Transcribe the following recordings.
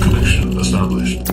Connection established.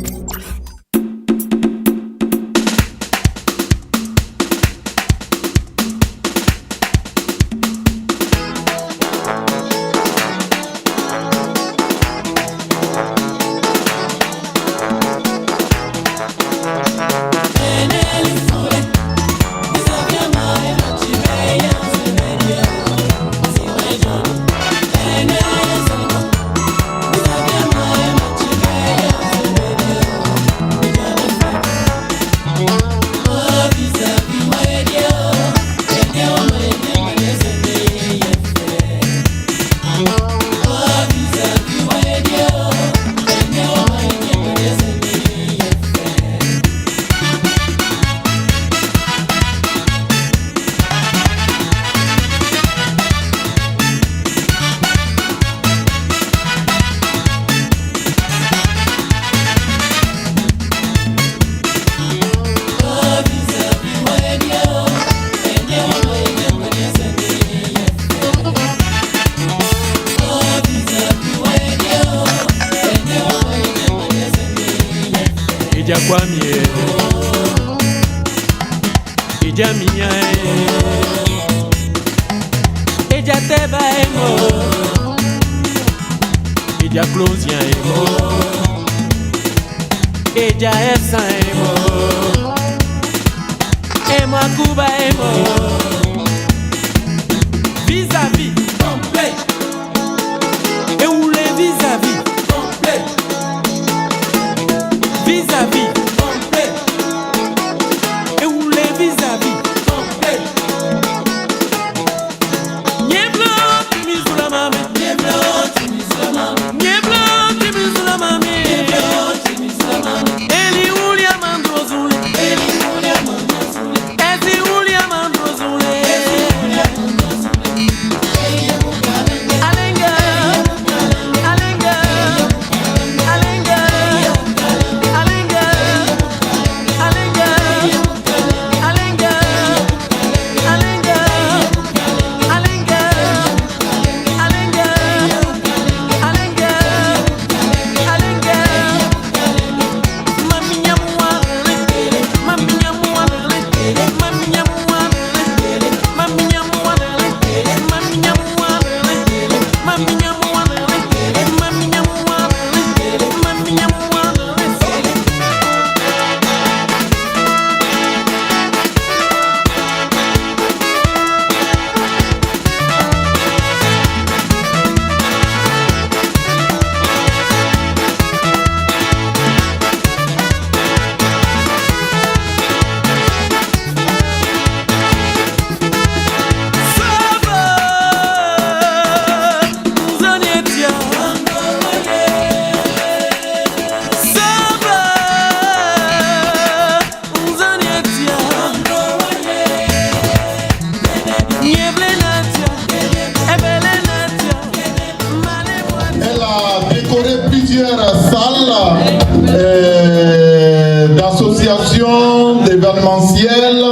D'associations, d'événementiels,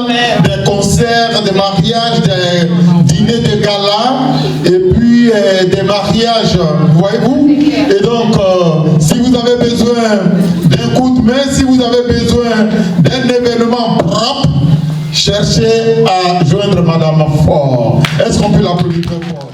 des concerts, des mariages, des dîners de gala et puis des mariages, voyez-vous. Et donc, si vous avez besoin d'un coup de main, si vous avez besoin d'un événement propre, cherchez à joindre Madame Fort. Est-ce qu'on peut l'applaudir très fort?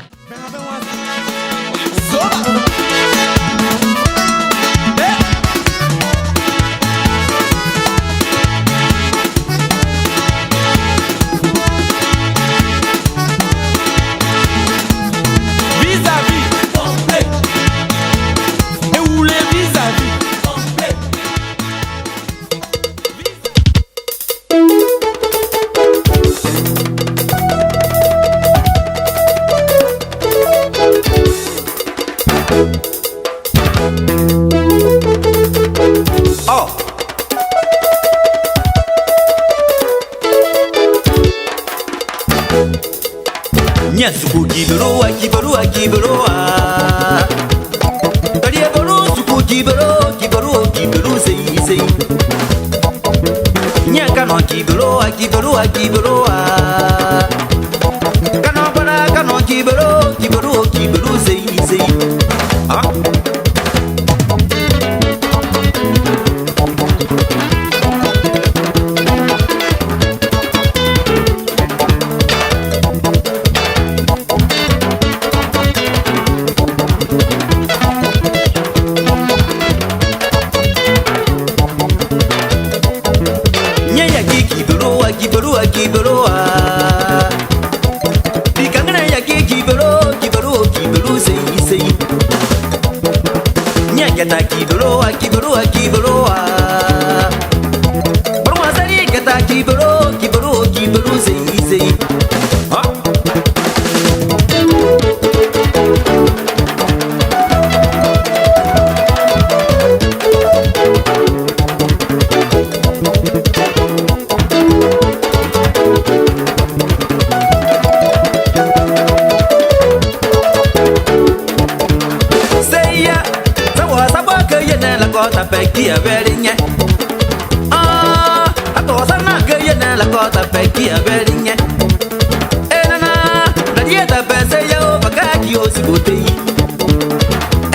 Suku kibero kibero kibero Kaliya bero suku kibero kibero kibero sei sei Nyaka no kibero kibero Kano para kano kibero sei Ah Kibero Di kangana ya kibero sei Nya kata kibero Barwa sari kata kibero sei Ha Kota pekia verinya ato sana kaya la kota pekia verinya enana la dieta pese yo bakaki osibutei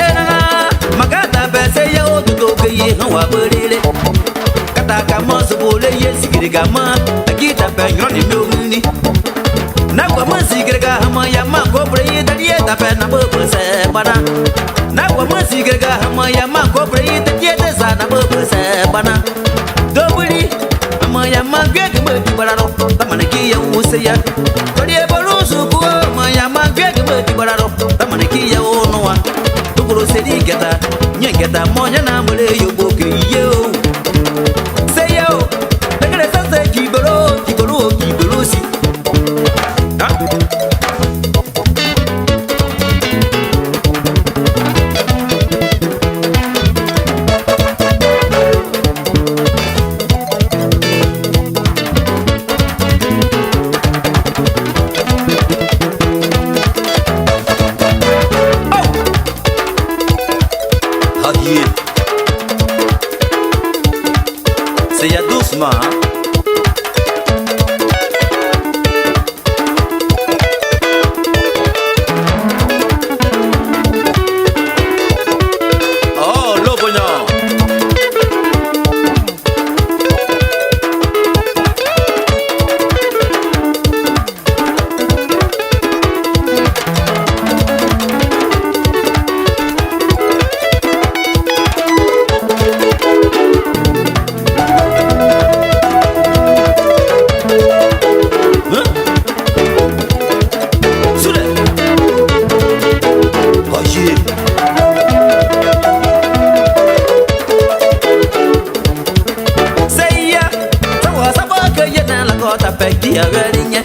enana magata pese yo tutoke hawa berile kata kama subule yesikiri kama akita penyo ni muni na kwa masigirga hama ya makobre da dieta pena bopse bana na kwa masigirga hama ya makobre da dieta sana bopse bana dobuli hama ya magege mati bararo tamana ki ya useya kodi barusu ko hama ya magege mati bararo tamana ki ya onwa duburo sedi geta nyegeta monya na mole yo boke yo say yo dagre sase kibero si C'est ya doucement Oh, lo bueno Kota pekia verinya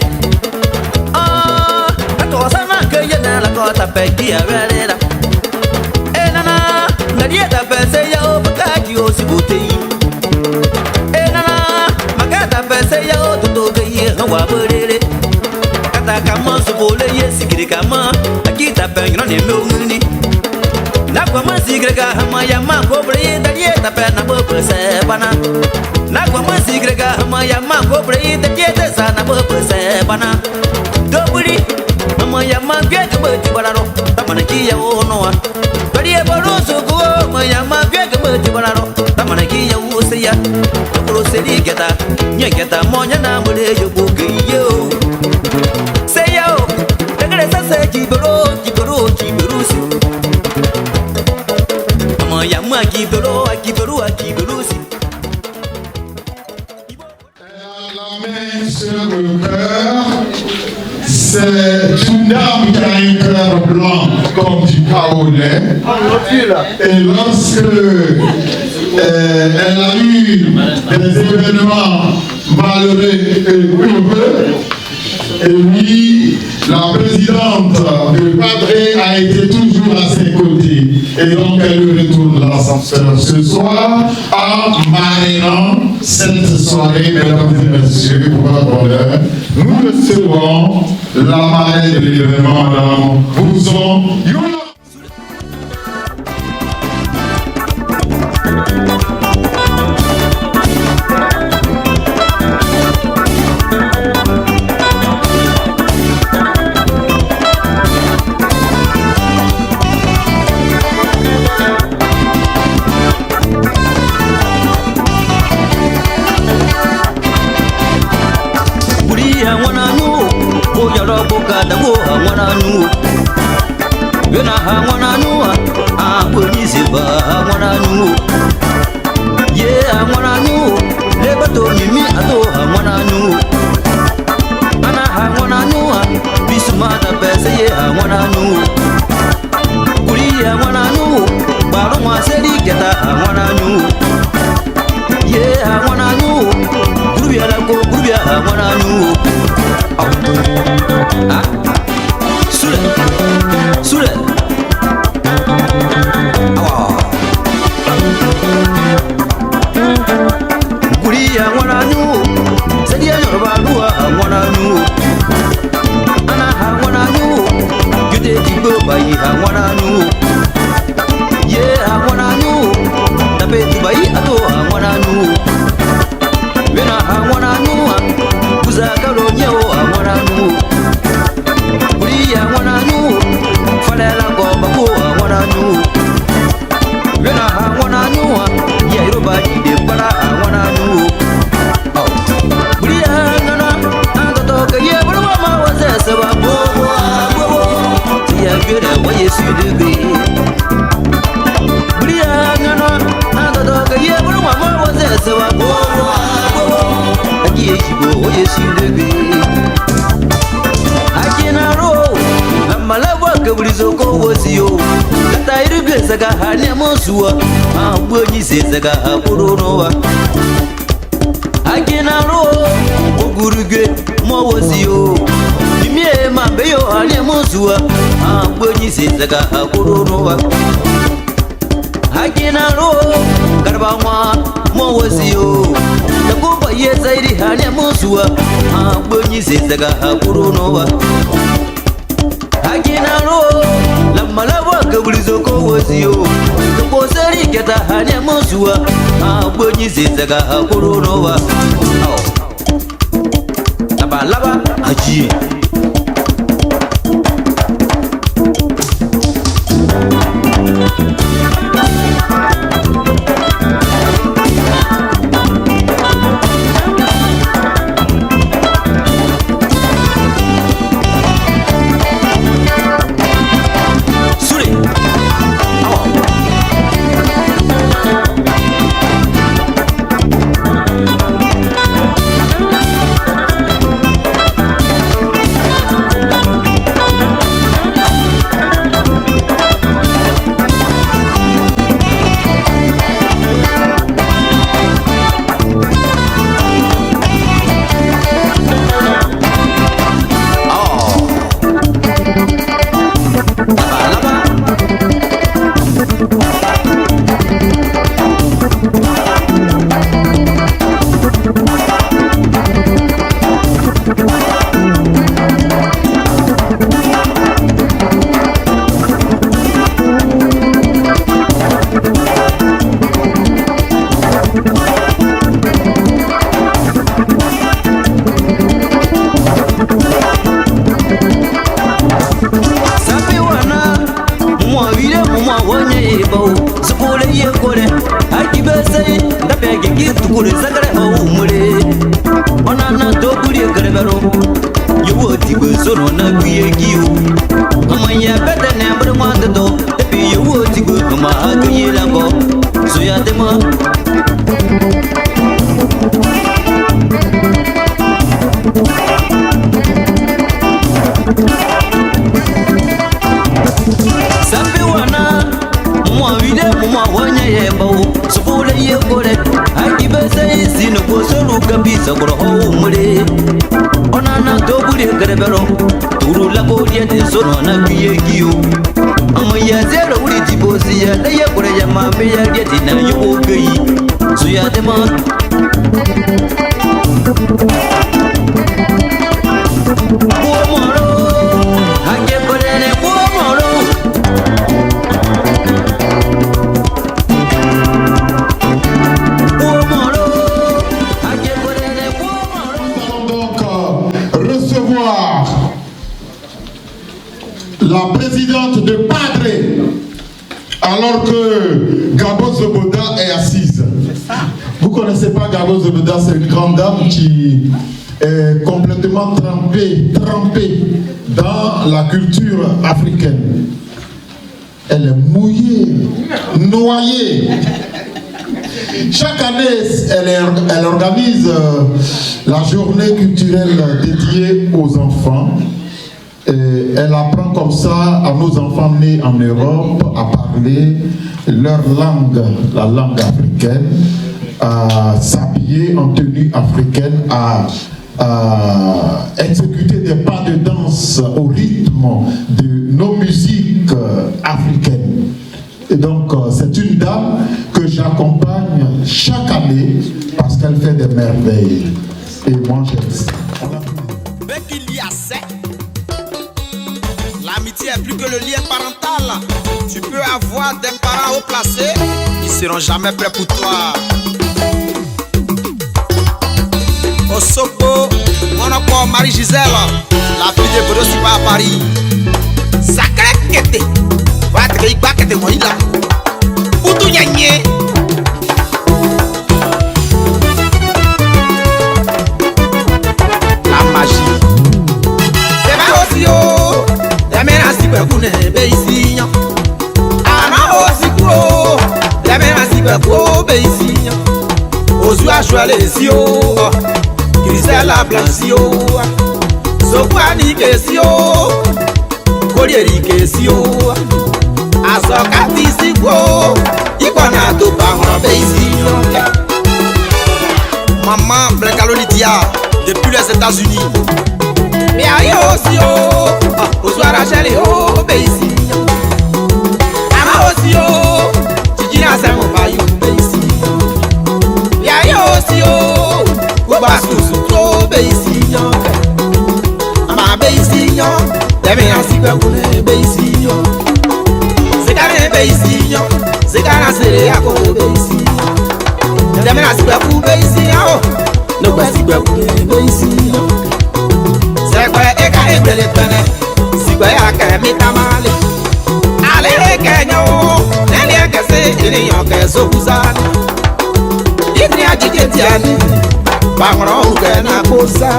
ato sana kaya la kota pekia verera enana la dieta pese ya bakaki osibutei enana magata pese ya tutoke hawa berere kata kama subole yesikiri kama akita penyo ni muni na kwa masigirga hama ya makobre da dieta pena bopse bana na kwa masigirga hama ya makobre da dieta sana bopse bana dobuli hama ya magege mati bararo tamana ki ya onwa bari barusu ko hama ya magege mati bararo tamana ki ya useya duburo sedi geta nyegeta monya na mole yo boke yo say yo dagre sase kibero si Yama kibero si. La main sur le cœur, c'est une dame qui a un cœur blanc comme du kaolais. Et lorsque elle a eu des événements malheureux et heureux, et oui, la présidente de Padre a été toujours à ses côtés. Et donc elle lui retourne l'ascenseur ce soir en marrainant cette soirée, mesdames et messieurs, pour votre bonheur. Nous recevons la marraine de l'événement, Madame Bouzon Youla. ba mwana nu ye mwana nu le bato mimi ato mwana nu ana mwana nu bisuma da pese ye mwana nu kuri mwana nu baro mwa seri keta mwana nu ye mwana nu grubia la ko grubia mwana nu ah sule sule Kuria mwana nu Sadia yorba lua mwana nu Ana mwana nu Yude tibo bayi mwana nu Ye mwana nu Tape tibai ato mwana nu Wena mwana nu Kuza kalo nyeo mwana nu Kuria mwana nu Falela gomba ko mwana nu Wena mwana nu Ya yoruba jide para mwana nu Kuria nana Angotoka ye bulwa ma waze seba bobo Tia gede wa yesu dugbe Kuria nana Angotoka ye bulwa ma waze seba bobo Aki ejibo wa yesu dugbe Akina ro Amalabwa kabulizo ko wosiyo Kata iruge zaga hane monsuwa Abonyi se zaga hapurunowa Akina ro Oguruge mo wosiyo Mimie mambeyo hane monsuwa Abonyi se zaga hapurunowa Akina ro Garbawa mo wosiyo Takuba ye zairi hane monsuwa Abonyi se zaga hapurunowa Akinaro, la malava kabulizo ko wosiyo. Ko seri keta hanya mosua, abonyi zezega akoronowa. Laba laba aji. La présidente de Padre, alors que Gabo Zoboda est assise. Vous ne connaissez pas Gabo Zoboda, c'est une grande dame qui est complètement trempée dans la culture africaine. elle est mouillée, noyée. Chaque année, elle organise la journée culturelle dédiée aux enfants. Et elle apprend comme ça à nos enfants nés en Europe à parler leur langue, la langue africaine, à s'habiller en tenue africaine, à exécuter des pas de danse au rythme de nos musiques africaines. Et donc, c'est une dame que j'accompagne chaque année parce qu'elle fait des merveilles. Et moi, j'aime ça. Dès qu'il y a ça, l'amitié est plus que le lien parental. Tu peux avoir des parents haut placés, ils seront jamais prêts pour toi. Au Sopo, on a quoi Marie-Gisèle, la fille de Bodo Sipa à Paris. Sacré Kété, va te dire que t'es moi là. Pour tout gagner. La magie. C'est ma aussi, oh. T'es maintenant si peu pour ne ici. Ah non, aussi pour. T'es maintenant si peu pour ici. Aux yeux à jouer les yeux. Grisel la blanchio, Sokwani kesio, Kolieri kesio, Asokati sikwo, Ikwana to parent beisio. Maman Blanca-Lolidia, depuis les États-Unis. Mais aïe aussi, au soir Rachel et au beisio. Ama aussi, Tijina c'est mon bayou beisio. Mais aïe aussi, Basusu to beisinyo, ama beisinyo, demi asibe kune beisinyo. Sekane beisinyo, sekana sere yako beisinyo. Demi asibe ku beisinyo, no asibe kune beisinyo. Sekwe eka ebele tane, sikwe aka mitamale. Ale ekenyo, nene kese ene yoke sokuzani. Idri ajijetiani. Bangro ukena kosa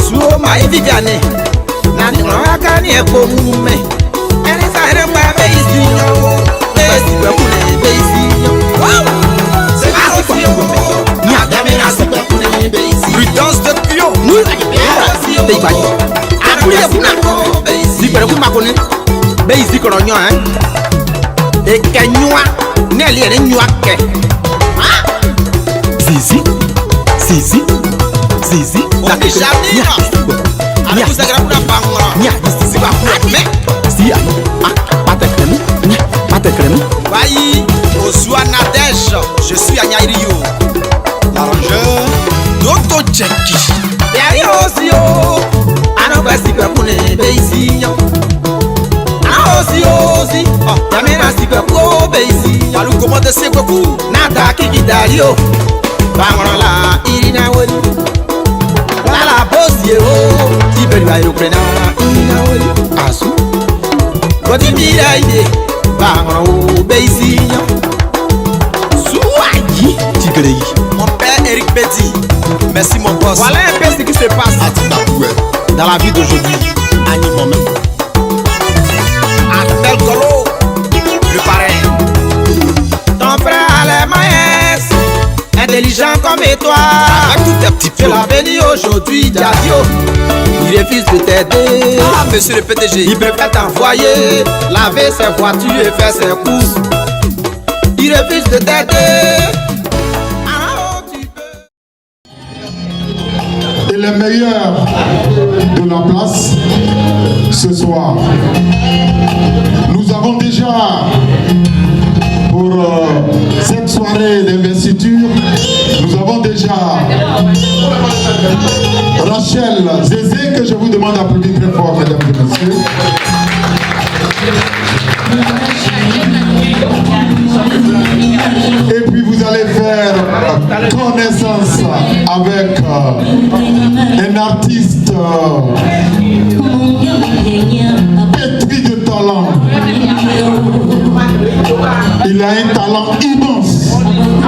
Suo ma Viviane Nani akani ekomume Eni sare mba beisinyo Besi kwekune beisinyo Se asiko Ni adame na se kwekune beisinyo Prudence de Pio Te ibaji Akuri efuna Si kwekune makone Beisi koronyo Eke nyua Neli ere nyua ke Zizi Zizi, Zizi, la Jamina. Avec tout ça, grave la banque. C'est pas pour mais si pâte crème, pâte crème. Bayi, Osua Nadège, je suis à Nyairio. L'arrangeur, Doto Tchenki. Et aussi, Ano Basi Kapune, Beisignon. Ano aussi, Yamena Sikapo, Beisignon. Palou commande ses beaucoup, Nata Kikidario. Bangola, Irina Woli. La bosie, Tiberia Ukraina, Irina Woli. Asu. Koti Miraide, Bangoro, Beisignon. Souayi, Tigrei. Mon père Eric Betty. Merci mon boss. Voilà un peu ce qui se passe dans la vie d'aujourd'hui. Animo même. Appel Golo, le parrain. Ton frère a les moyens. Intelligent comme toi, avec tous tes petits pieds. Tu l'as béni aujourd'hui, Diadio. Il refuse de t'aider. Ah, monsieur le PDG, il préfère t'envoyer laver ses voitures et faire ses courses. Il refuse de t'aider. Et les meilleurs de la place ce soir. Nous avons déjà pour cette soirée d'investiture, nous avons déjà Rachel Zézé, que je vous demande d'applaudir très fort, mesdames et messieurs. Et puis vous allez faire connaissance avec un artiste pétri de talent. Il a un talent immense.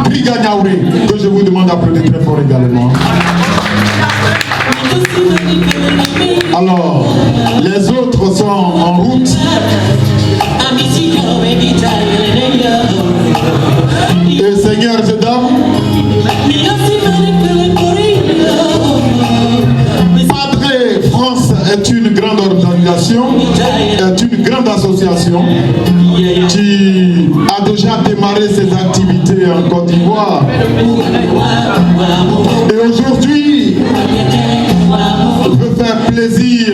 Briga Niaouré, que je vous demande d'applaudir très fort également. Alors, les autres sont en route. Et seigneurs et dames, Padre France est une grande organisation, est une grande association qui a déjà démarré ses activités en Côte d'Ivoire. Et aujourd'hui, veut faire plaisir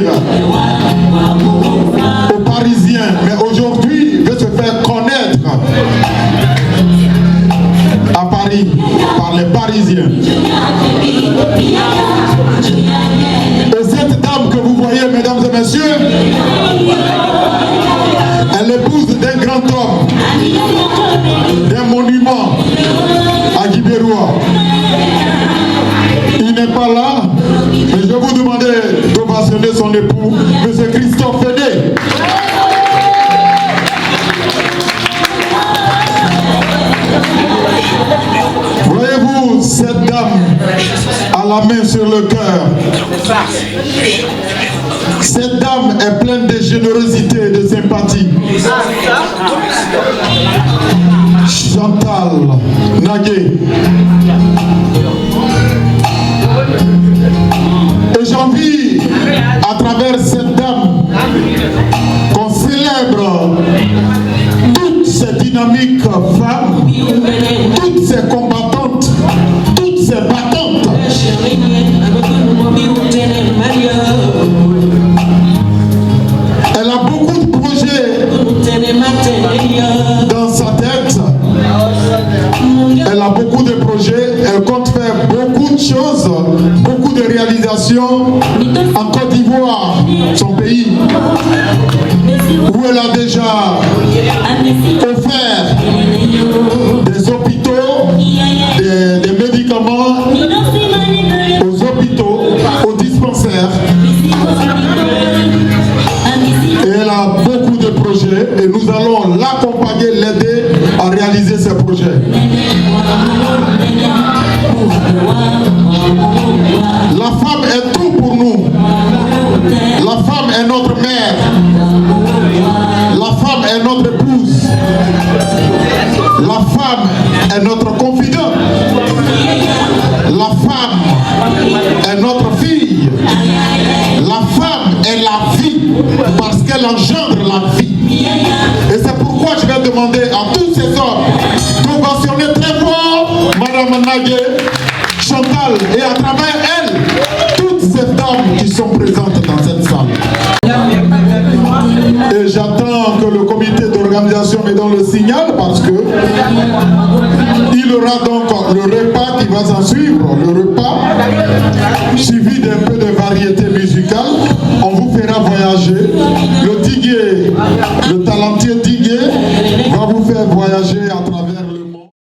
aux Parisiens, mais aujourd'hui veut se faire connaître à Paris par les Parisiens. Et cette dame que vous voyez, mesdames et messieurs, elle est l'épouse d'un grand homme, d'un monument à Guibérois. Il n'est pas là, mais je vais vous demander d'ovationner son époux, M. Christophe Fédé. Voyez-vous cette dame à la main sur le cœur. Cette dame est pleine de générosité et de sympathie. Chantal Nagué. Et j'ai envie, à travers cette dame, qu'on célèbre toutes ces dynamiques femmes, toutes ces combattantes, toutes ces battantes. Elle a beaucoup de projets dans sa tête. Elle a beaucoup de projets. Elle compte faire beaucoup de choses, beaucoup de réalisations en Côte d'Ivoire, son pays, où elle a déjà offert des hôpitaux, des médicaments aux hôpitaux, aux dispensaires. Et elle a beaucoup de projets et nous allons l'accompagner, l'aider à réaliser ces projets. La femme est tout pour nous. La femme est notre mère. La femme est notre épouse. La femme est notre confidente. La femme est notre fille. La femme est la vie parce qu'elle engendre la vie. Et c'est pourquoi je vais demander à tous ces hommes d'ovationner très fort Madame Nagué, Chantal et à travers elle, toutes ces dames qui sont présentes dans cette salle. Et j'attends que le comité d'organisation me donne le signal parce que il y aura donc le repas qui va s'en suivre, le repas suivi d'un peu de variété musicale. On vous fera voyager. Le diguier, le talentueux diguier va vous faire voyager à travers le monde.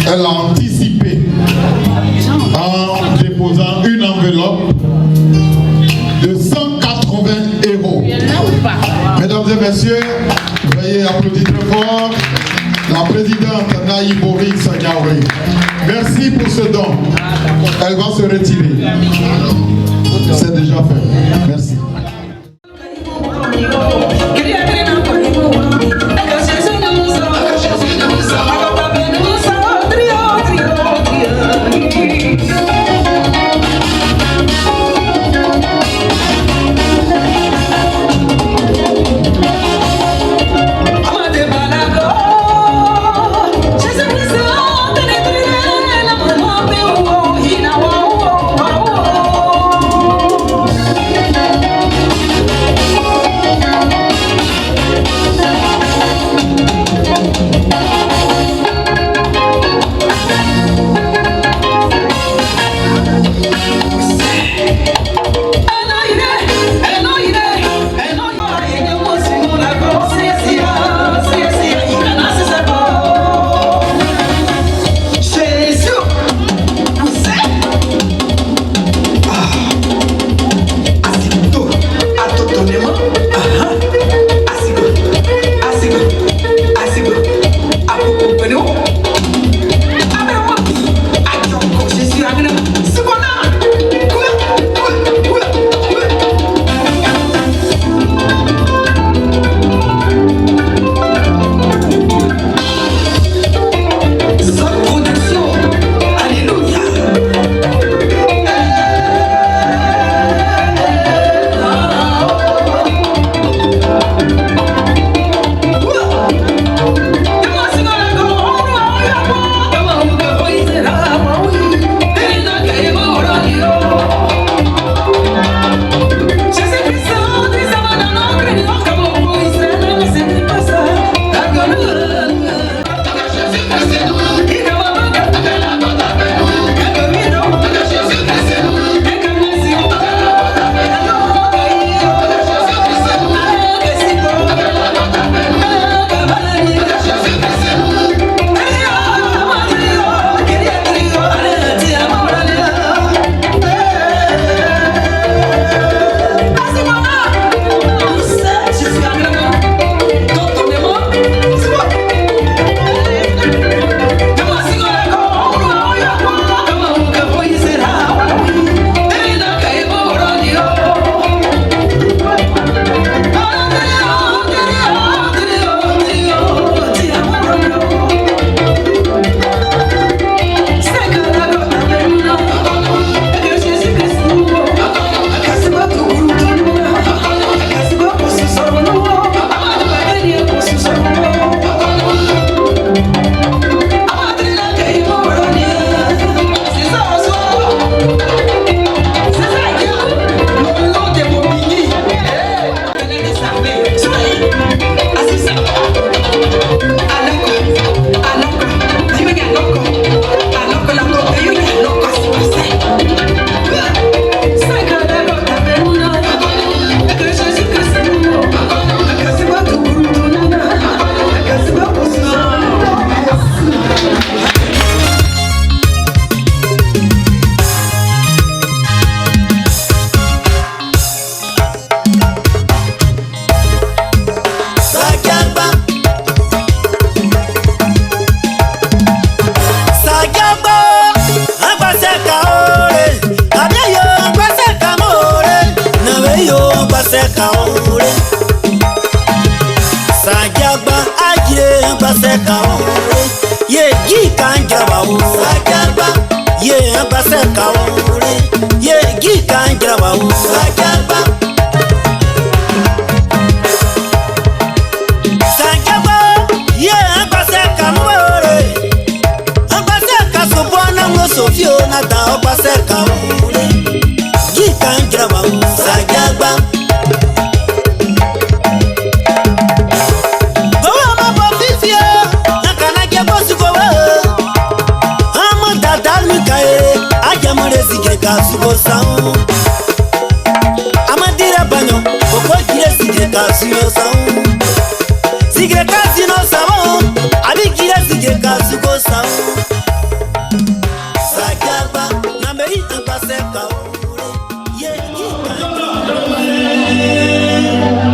Elle a anticipé en déposant une enveloppe de 100 et messieurs, veuillez applaudir très fort la présidente Naïbovic Sagnaoui. Merci pour ce don. Elle va se retirer. C'est déjà fait. Merci.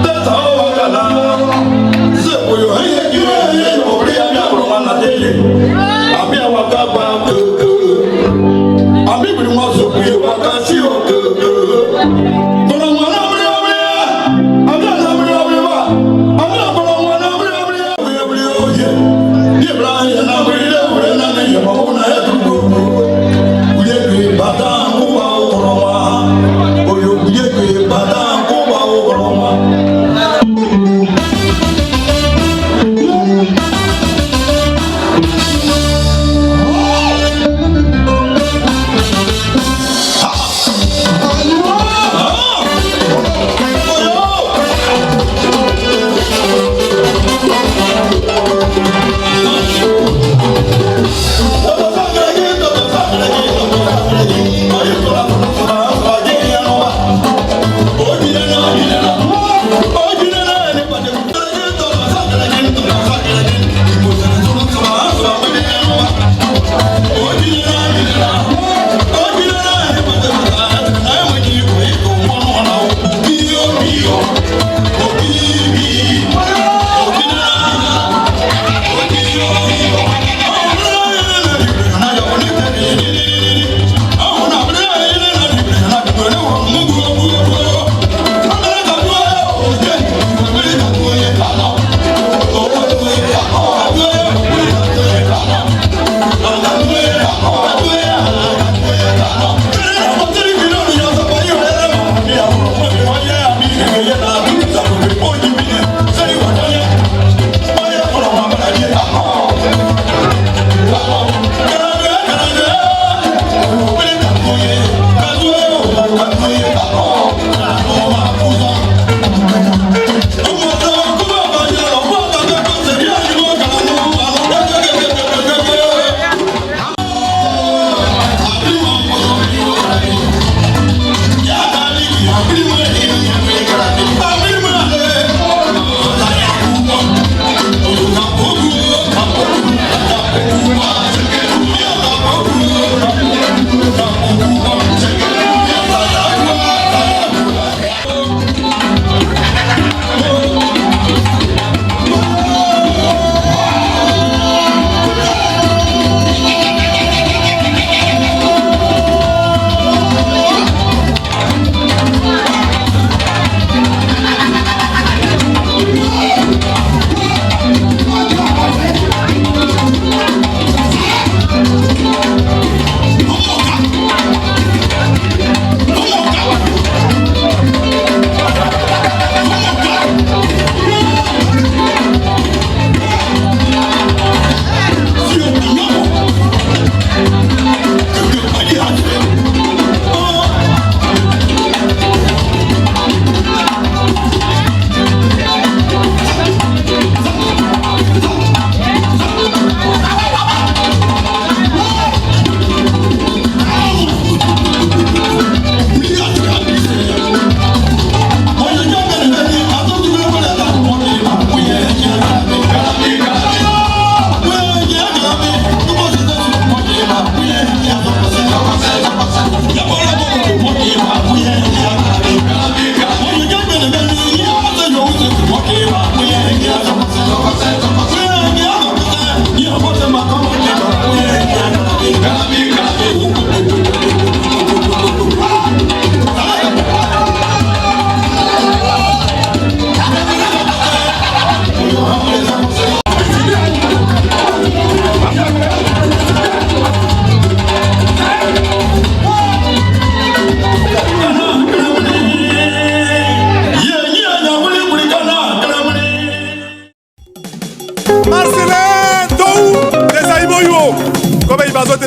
That's all I got.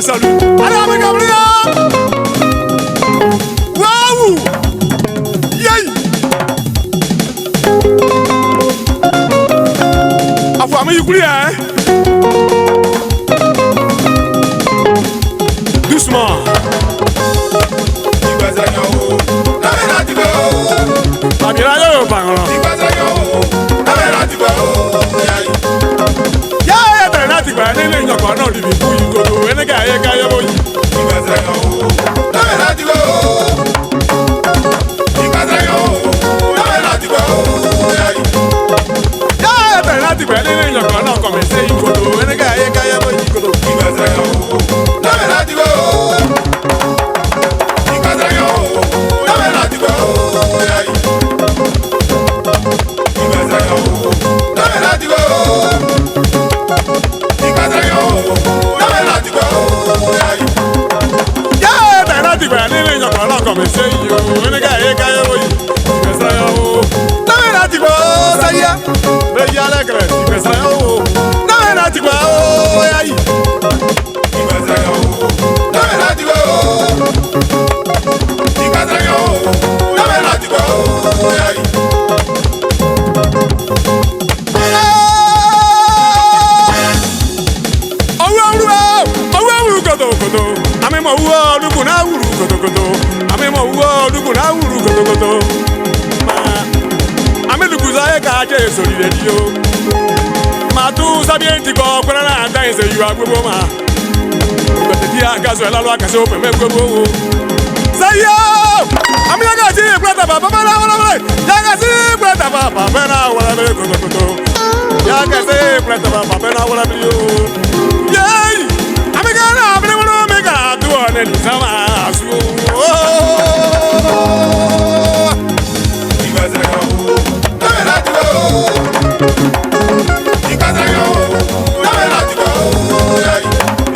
Salut. Allez, avec Gabriel. Waouh. Yay. Avoir mis Yukuli, hein. Doucement.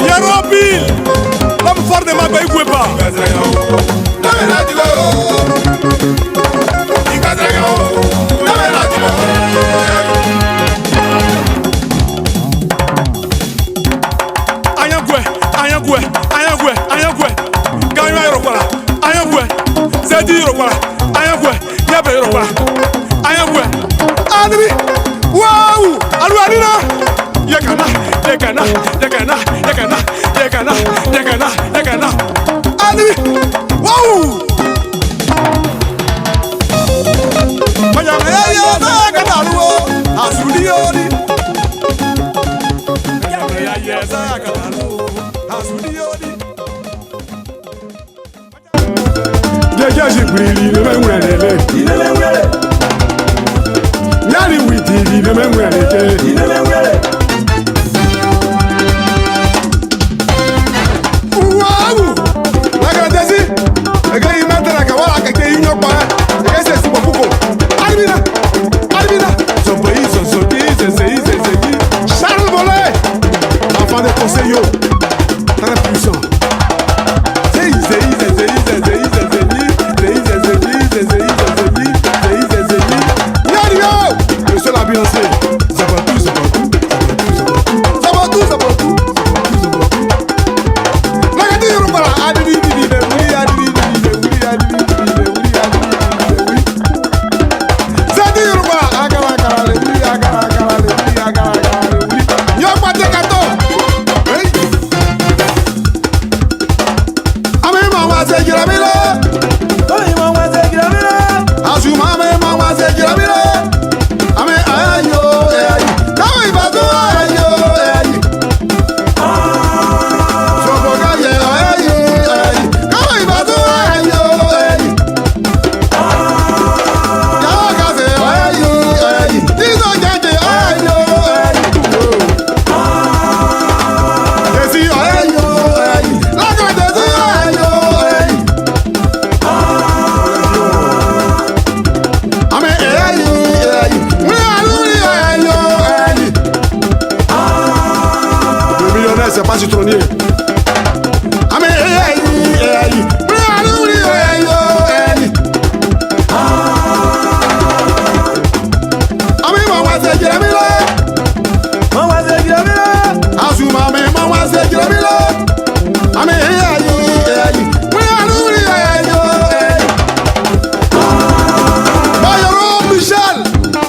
Yarobi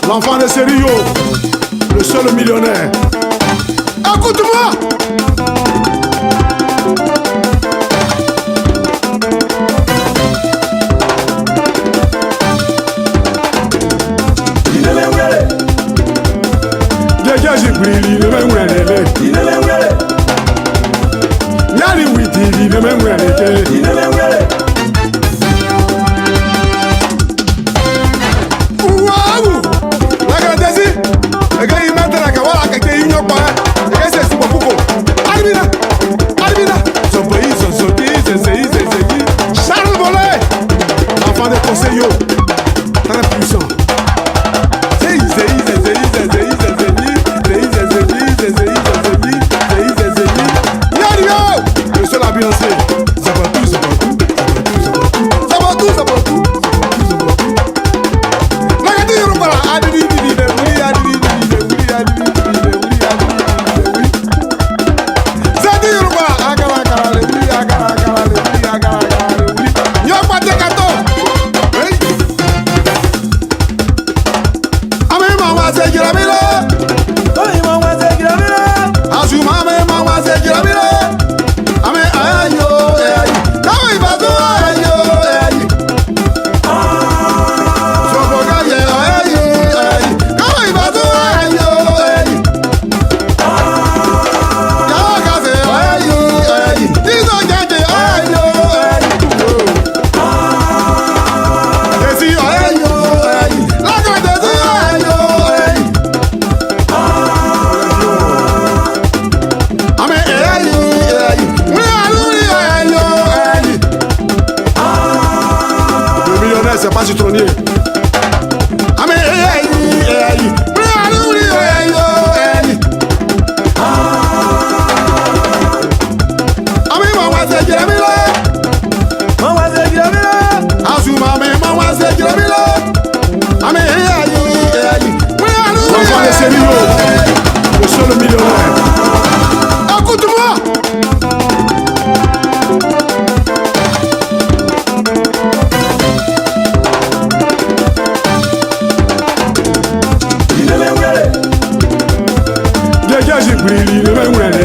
L'enfant de Serio, le seul millionnaire. Écoute-moi. J'ai pris le même c'est pas citronnier. L'enfant de Serio, le seul millionnaire. Écoute-moi. Dégage brille, le même ouelé.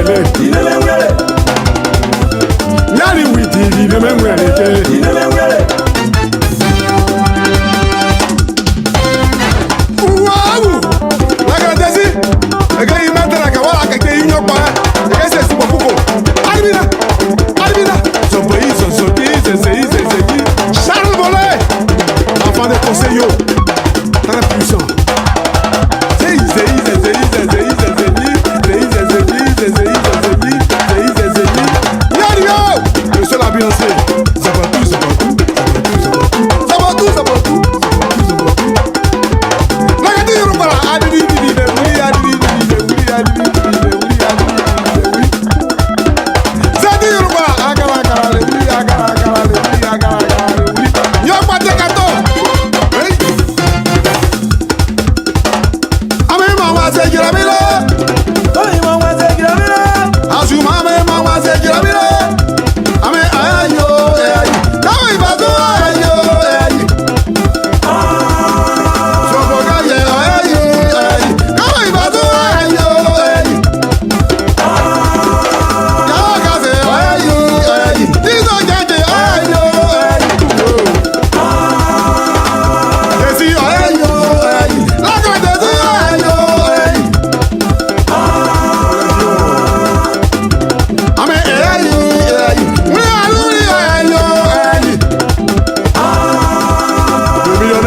Yari witi, le même ouelé. Waouh! La grandesse, le gars il met la kawala kake il n'y a pas. Le gars c'est super beaucoup. Albina. Son pays, son sorti, c'est Charles Volé. Enfant de conseil, très puissant. Le seul à bien c'est Zabatou.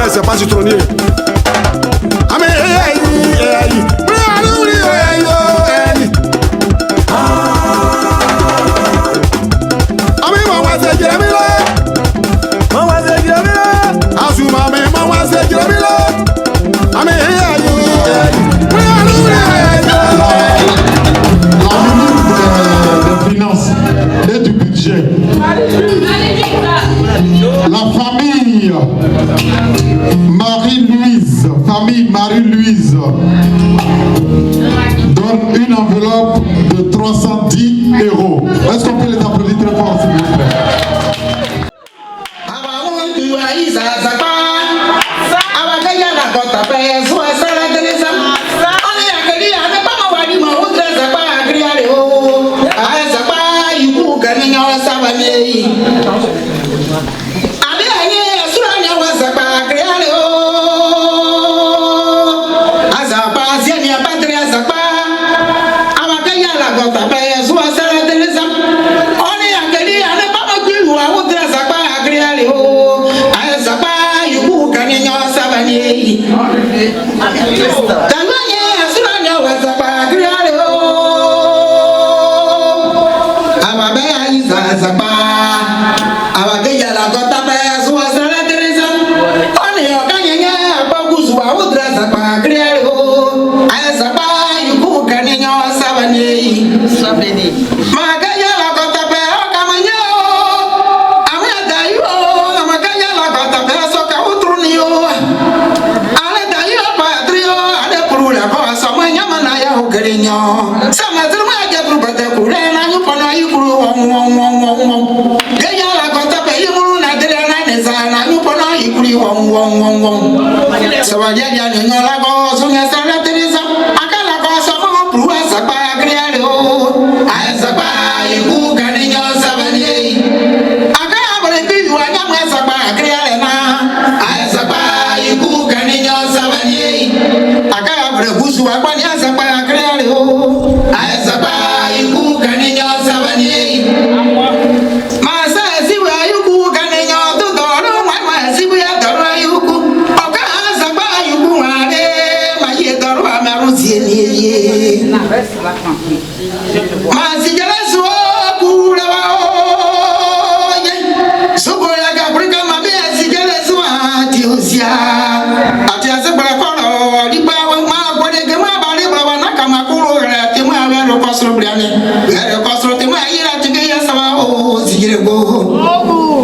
C'est pas citronnier. Et du budget. La famille Marie-Louise donne une enveloppe de 310 €. Est-ce qu'on peut les applaudir très fort, s'il vous plaît?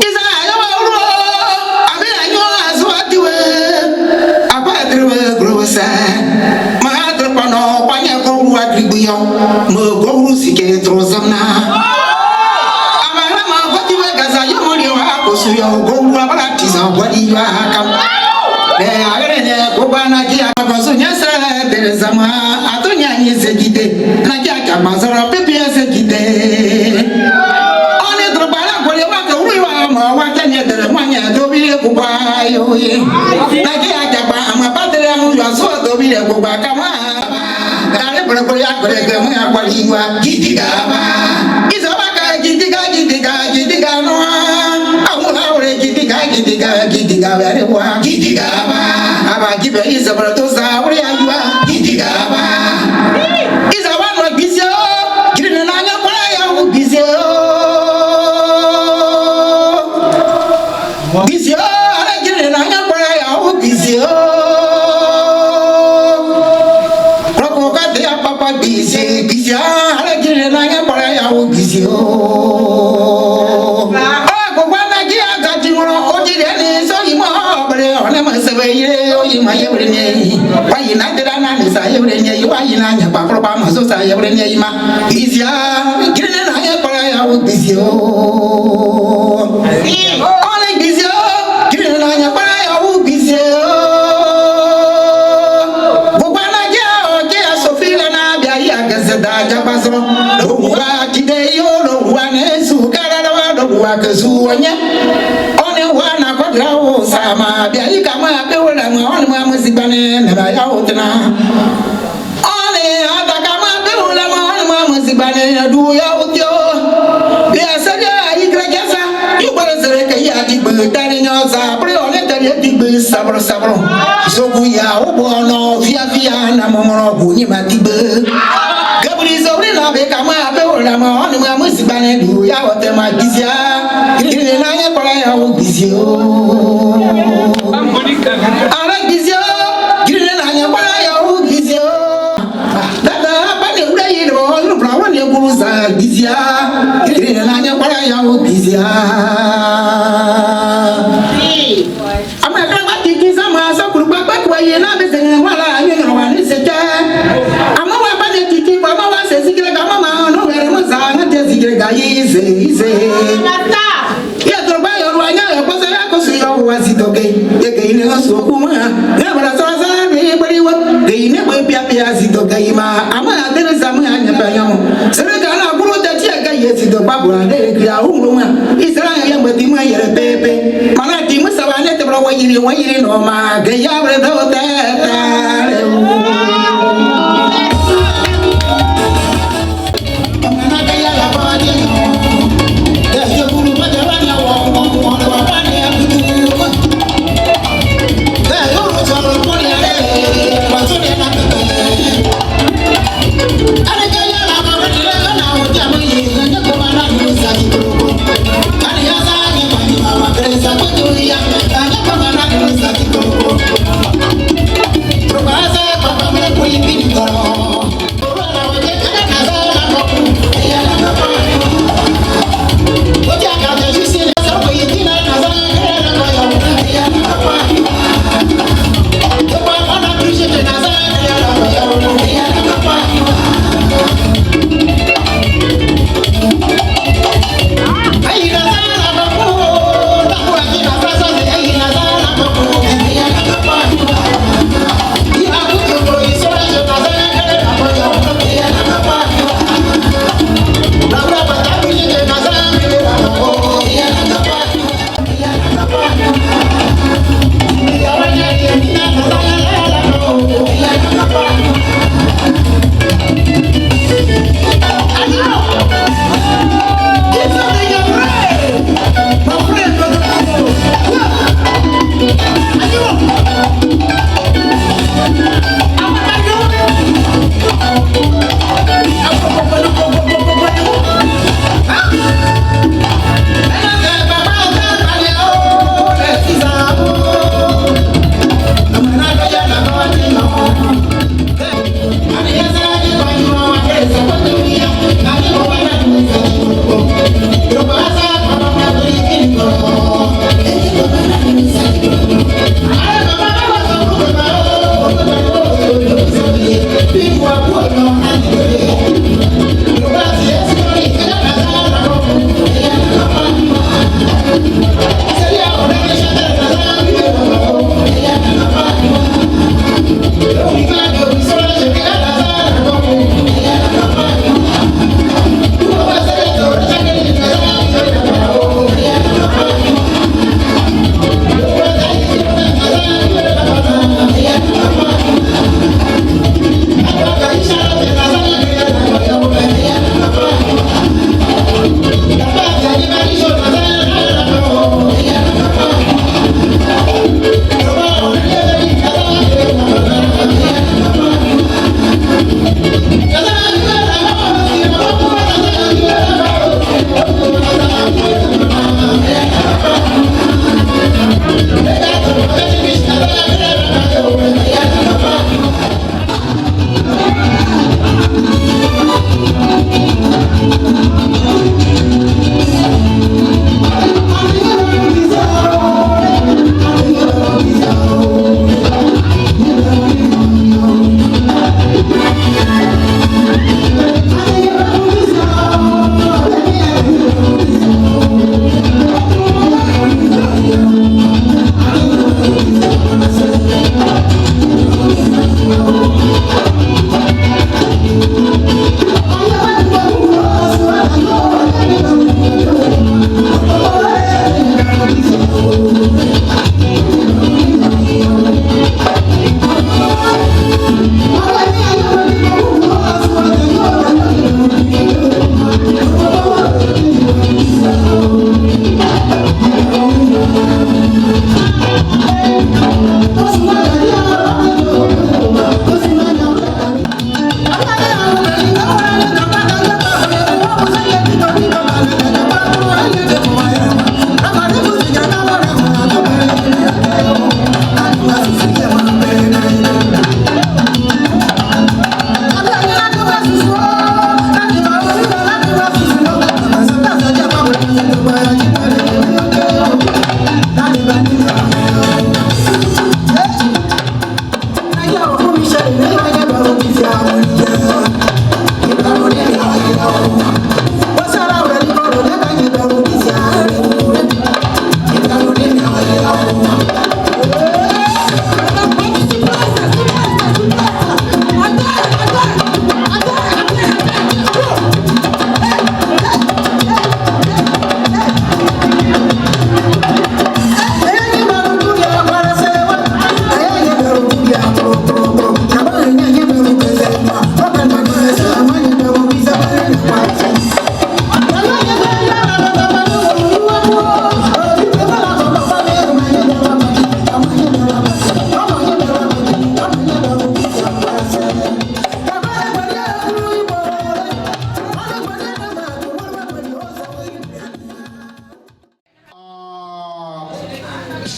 Isa yiwa kam agare ne ko bana ki abaso nyasa de zama atonya nyi segide na ki akabazara pepe segide oni drobala ko le wa ka wiwa ma wa kenya de mwanya do bi ko ba yo ye na ki akaba ama padre mu yo so do bi ko ba kama dale por ya ko le mu akwa yiwa gidiga ba izoba ka gidiga no gidiga bere wa gidiga ba aba gibe izabra to za wuri aywa gidiga ba izaba no bizio girina na nya kwa ya u bizio ala girina na nya kwa ya u bizio roko ka de papa bizio ala girina na nya kwa ya u bizio sama bia ikama be wala ngone ma musibane na ba ya utna ole ataka ma be wala ngone ma musibane du ya utyo bia saja ikra jasa yubara sere ka ya di be tani nyosa pre ole tani di be sabro so bu ya ubono fia na momoro bu ni ma di be gabri so re na be kama be wala ngone ma musibane du ya utma kisia ile na ya para ya ubizio ara gizio gire na nya para ya u gizio dada pa ne ura yiro lu bra wa ne buruza gizia gire na nya para ya u gizia ama ka ma ti giza ma so kuru pa kwa ye na be se wala nya ro wa ni se ja ama wa pa ne ti ba ma wa se sigire ga ma no were mo za na te sigire ga ize wasitoke yeke ine wasokuma ngabara sasa be bariwa ke ine be pia sitoke ima ama adere samu anya panyo sere kana kuro tati aga yesito babura de kria umruma isra ya mbati ma yere pepe mana ti musabane te bro wayiri no ma ke ya bre do tata Papa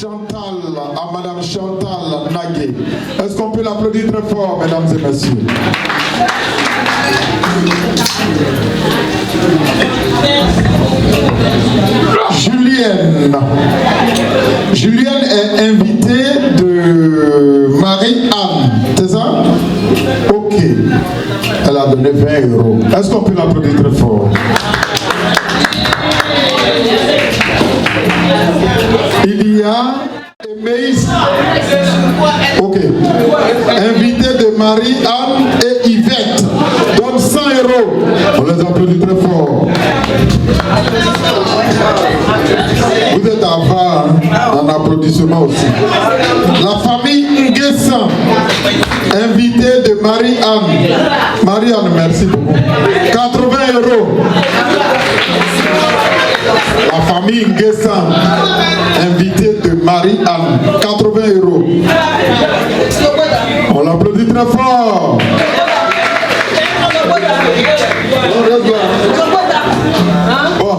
Chantal, à Madame Chantal Nagué. Est-ce qu'on peut l'applaudir très fort, mesdames et messieurs? Julienne est invitée de Marie-Anne, c'est ça? Ok. Elle a donné 20 euros. Est-ce qu'on peut l'applaudir très fort? Il y a Emeis. Ok. Invité de Marie-Anne et Yvette. Donc 100 euros. On les applaudit très fort. Vous êtes avant un applaudissement aussi. La famille Nguessan. Invité de Marie-Anne. Marie-Anne, merci beaucoup. 80 euros. La famille Nguessan, invité de Marie-Anne, 80 euros. On l'applaudit très fort. Bon.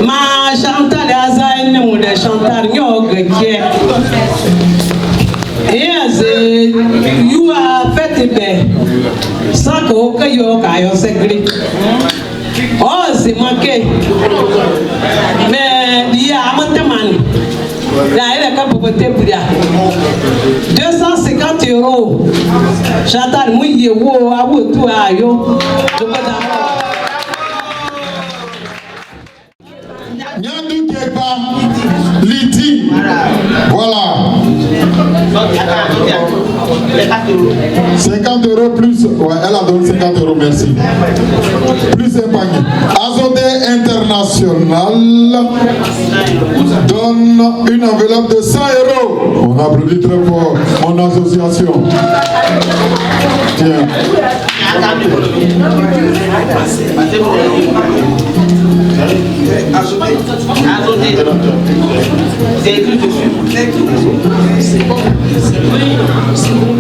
Ma Chantal Azaine ou de Chantal Nyogé. Yes, you are fetibe. Sako kayo kayo segri. Oh, c'est manqué. Mais il y a un témoin. Là, il est capable de te dire 250 euros. Chantal, moi, il y a où tout à yo. Nyandou Keba Liti. Voilà. 50 euros plus. Ouais, elle a donné 50 euros, merci. Plus épargné. Azodé International donne une enveloppe de 100 euros. On applaudit très fort mon association. Tiens. C'est écrit dessus.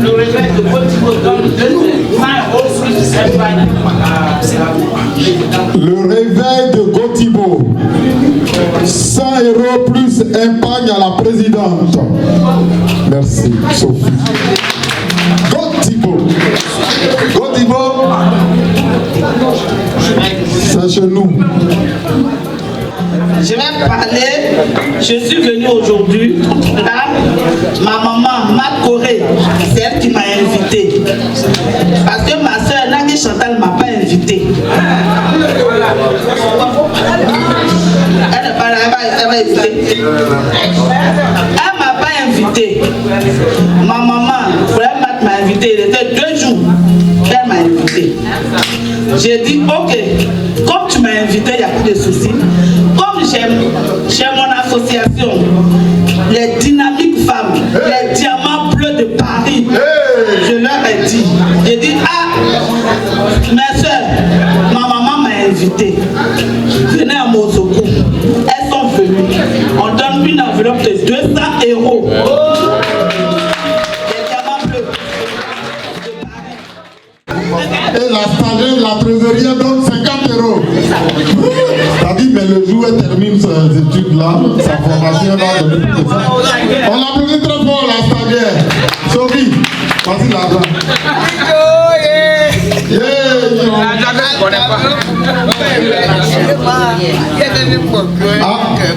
Le réveil de Gautibo donne 100 euros plus épargne. Le réveil de Gautibo. 100 euros plus épargne à la présidente. Merci, Sophie. Gautibo. Gautibo. C'est chez nous. Je vais parler. Je suis venue aujourd'hui. Ma maman, ma Corée, c'est elle qui m'a invitée. Parce que ma soeur, Nagui Chantal, ne m'a pas invitée. Elle n'est pas là, elle va inviter. Elle ne m'a pas invitée. Ma maman, elle m'a invitée. Il était 2 jours. Elle m'a invitée. J'ai dit, ok, comme tu m'as invité, il n'y a plus de soucis. Comme j'aime mon association, les dynamiques femmes, les diamants bleus de Paris, je leur ai dit, j'ai dit, mes soeurs, ma maman m'a invité. Venez à mon secours. Elles sont venues. On donne une enveloppe de 200 euros. Les diamants bleus de Paris. Et la stagiaire, la trésorière donne 50 euros. T'as dit, mais le jour où elle termine ses études-là, sa formation va donner plus de ça. On l'applaudit très fort, la stagiaire. Sophie, vas-y là-bas.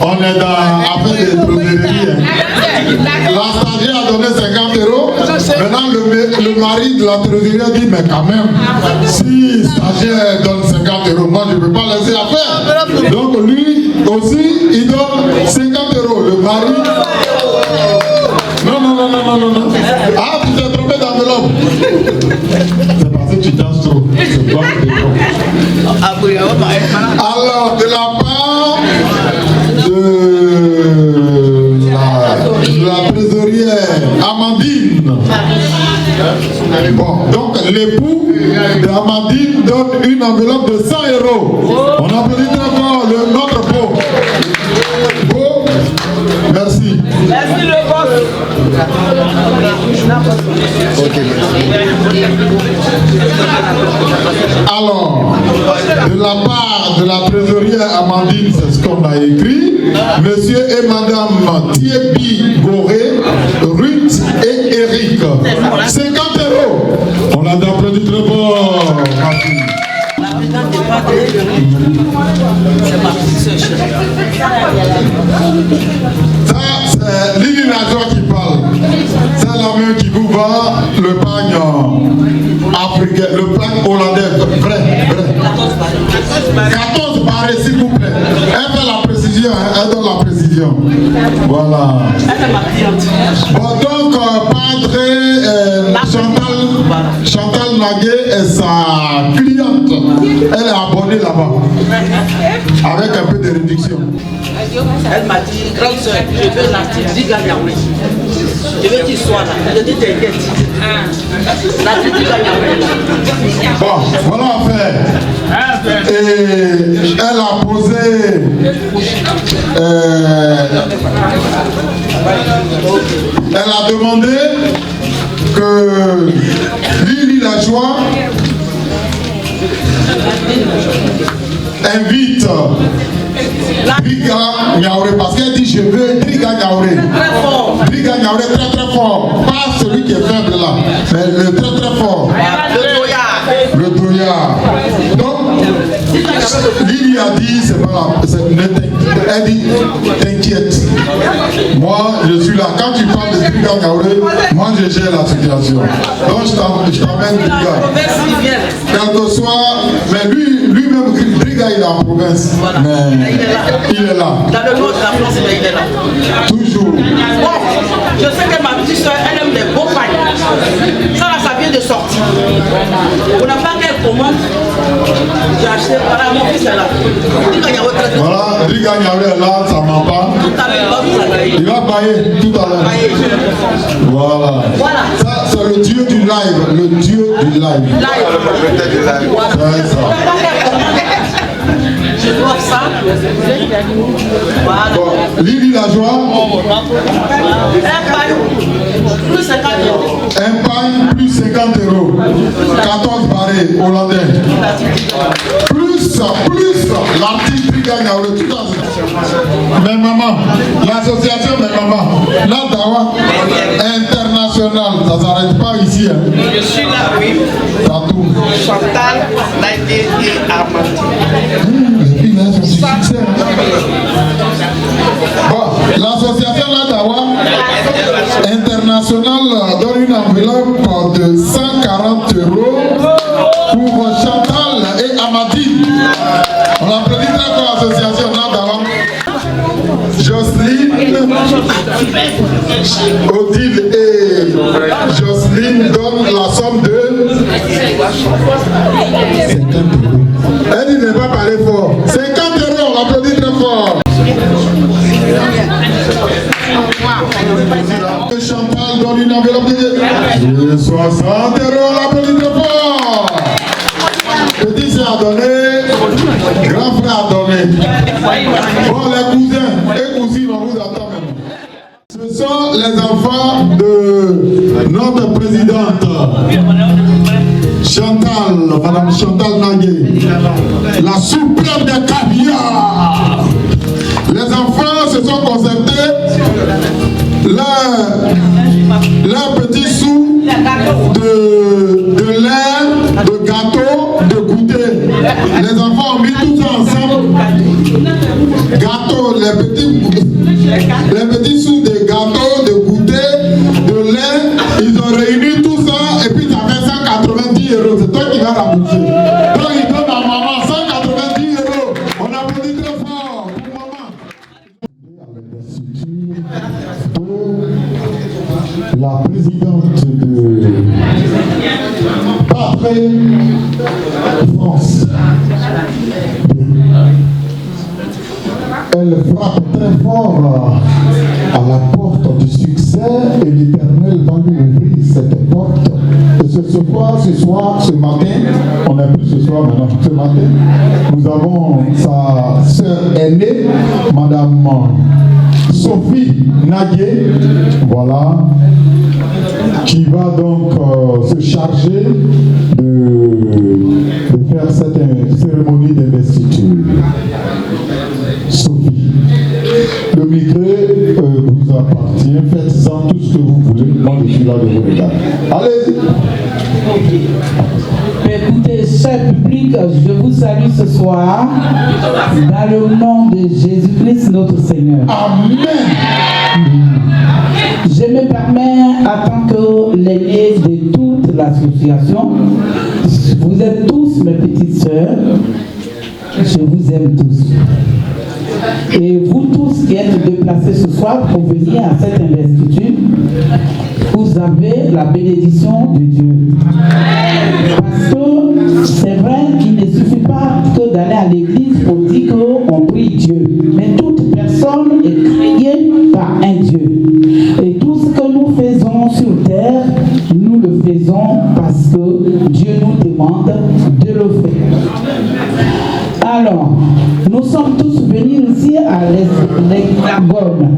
On est dans affaire de trésorier. La stagiaire a donné 50 euros. Maintenant, le mari de la trésorière dit, mais quand même, si stagiaire donne 50 euros, moi je ne peux pas laisser la faire. Donc lui aussi, il donne 50 euros. Le mari... Non. Ah, tu t'es trompé d'enveloppe. C'est parce que tu danses trop. C'est pas alors, de la part de la trésorière Amandine. Bon, donc l'époux d'Amandine donne une enveloppe de 100 euros. On applaudit très fort notre beau. Beau, merci. Merci le boss. Ok. Alors, de la part de la trésorière Amandine, c'est ce qu'on a écrit. Monsieur et Madame Thierry Goré, Ruth et Eric. 50 €. On a applaudi très fort. Ça, c'est Lili Najoie qui parle. C'est la même qui vous vend le pagne africain, le pagne hollandais, vrai. 14 barres, s'il vous plaît. Elle fait la précision, elle donne la précision. Voilà. Bon, donc, Padre Chantal Nagué est sa cliente. Elle est abonnée là-bas. Avec un peu de réduction. Elle m'a dit, grande soeur, je veux l'article, dis Gagnaoui. Je veux qu'il soit là. Je dis, t'inquiète. L'article, dis Gagnaoui. Bon, voilà fait. Et elle a posé elle a demandé que Lili Lajoie invite Driga Niaouré, parce qu'elle dit je veux Driga Niaouré. Driga Niaouré très fort. Pas celui qui est faible là, mais le très fort. Le doyard. Donc, Lili a dit, c'est pas là. Elle dit, t'inquiète. Moi, je suis là. Quand tu parles de Driga Niaouré, moi je gère la situation. Donc, je t'emmène Driga. Quel que soit, mais lui-même, Driga, il est en province. Mais il est là. Dans le nord de la France, il est là. Toujours. Bon, je sais que ma petite soeur, elle aime des beaux pains. Ça là, ça vient de sortir. On n'a pas qu'elle commande. J'ai acheté, voilà, mon fils est là. Voilà, Driga Niaouré est là, ça ment pas. Il va bailler tout à l'heure. Voilà. Ça, c'est le dieu du live. Le dieu du live. C'est ça. Je dois ça. Voilà. Bon, Lili Lajoie. Un pain plus 50 €. Un pain plus 50 €. 14 barrés hollandais. Plus l'article Driga Niaouré tout à l'heure. Mais maman, l'association Mes Mamans, la Dawa internationale, ça ne s'arrête pas ici. Hein. Je suis là, oui. Partout. Chantal, Naïté et Amandine. Les filles, là, sont succès. Bon, l'association La Dawa internationale donne une enveloppe de 140 € pour Chantal et Amandine. On applaudit très fort l'association La Dawa. Jocelyne, Odile et Jocelyne donnent la somme de 50 €. Elle dit ne pas parler fort. 50 €, on l'applaudit très fort. Chantal donne une enveloppe de 60 €, on l'applaudit très fort. Petit frère a donné, grand frère a donné. Bon, les cousins et cousines, on vous attend même. Ce sont les enfants de notre présidente Chantal, Madame Chantal Nagué, la suprême des caviar. Les enfants se sont concertés, leurs petits sous de lait, de gâteau, de goûter. Les enfants ont mis tout ça ensemble. Gâteau, les petits sous de gâteau, de goûter, de lait, ils ont réuni tout ça et puis ça fait 190 €. C'est toi qui vas rembourser. Donc ils donnent à maman 190 €. On applaudit très fort pour maman. La présidente de Patré France. Elle frappe très fort à la porte du succès et l'Éternel va lui ouvrir cette porte. Et ce matin, on n'est plus ce soir maintenant, ce matin, nous avons sa sœur aînée, Madame Sophie Nagué, voilà, qui va donc se charger de faire cette cérémonie d'investiture. Sophie, le micro vous appartient, faites-en tout ce que vous voulez, moi je suis là de vous regarder. Allez-y. Écoutez, cher public, je vous salue ce soir dans le nom de Jésus-Christ notre Seigneur. Amen. Je me permets, en tant que l'aîné de toute l'association, vous êtes tous mes petites sœurs, je vous aime tous. Et vous tous qui êtes déplacés ce soir pour venir à cette investiture, vous avez la bénédiction de Dieu. Parce que c'est vrai qu'il ne suffit pas que d'aller à l'église pour dire qu'on prie Dieu. Mais toute personne est créée par un Dieu. Et tout ce que nous faisons sur terre, nous le faisons parce que Dieu nous demande de le faire. Alors, nous sommes tous venus ici à l'Hexagone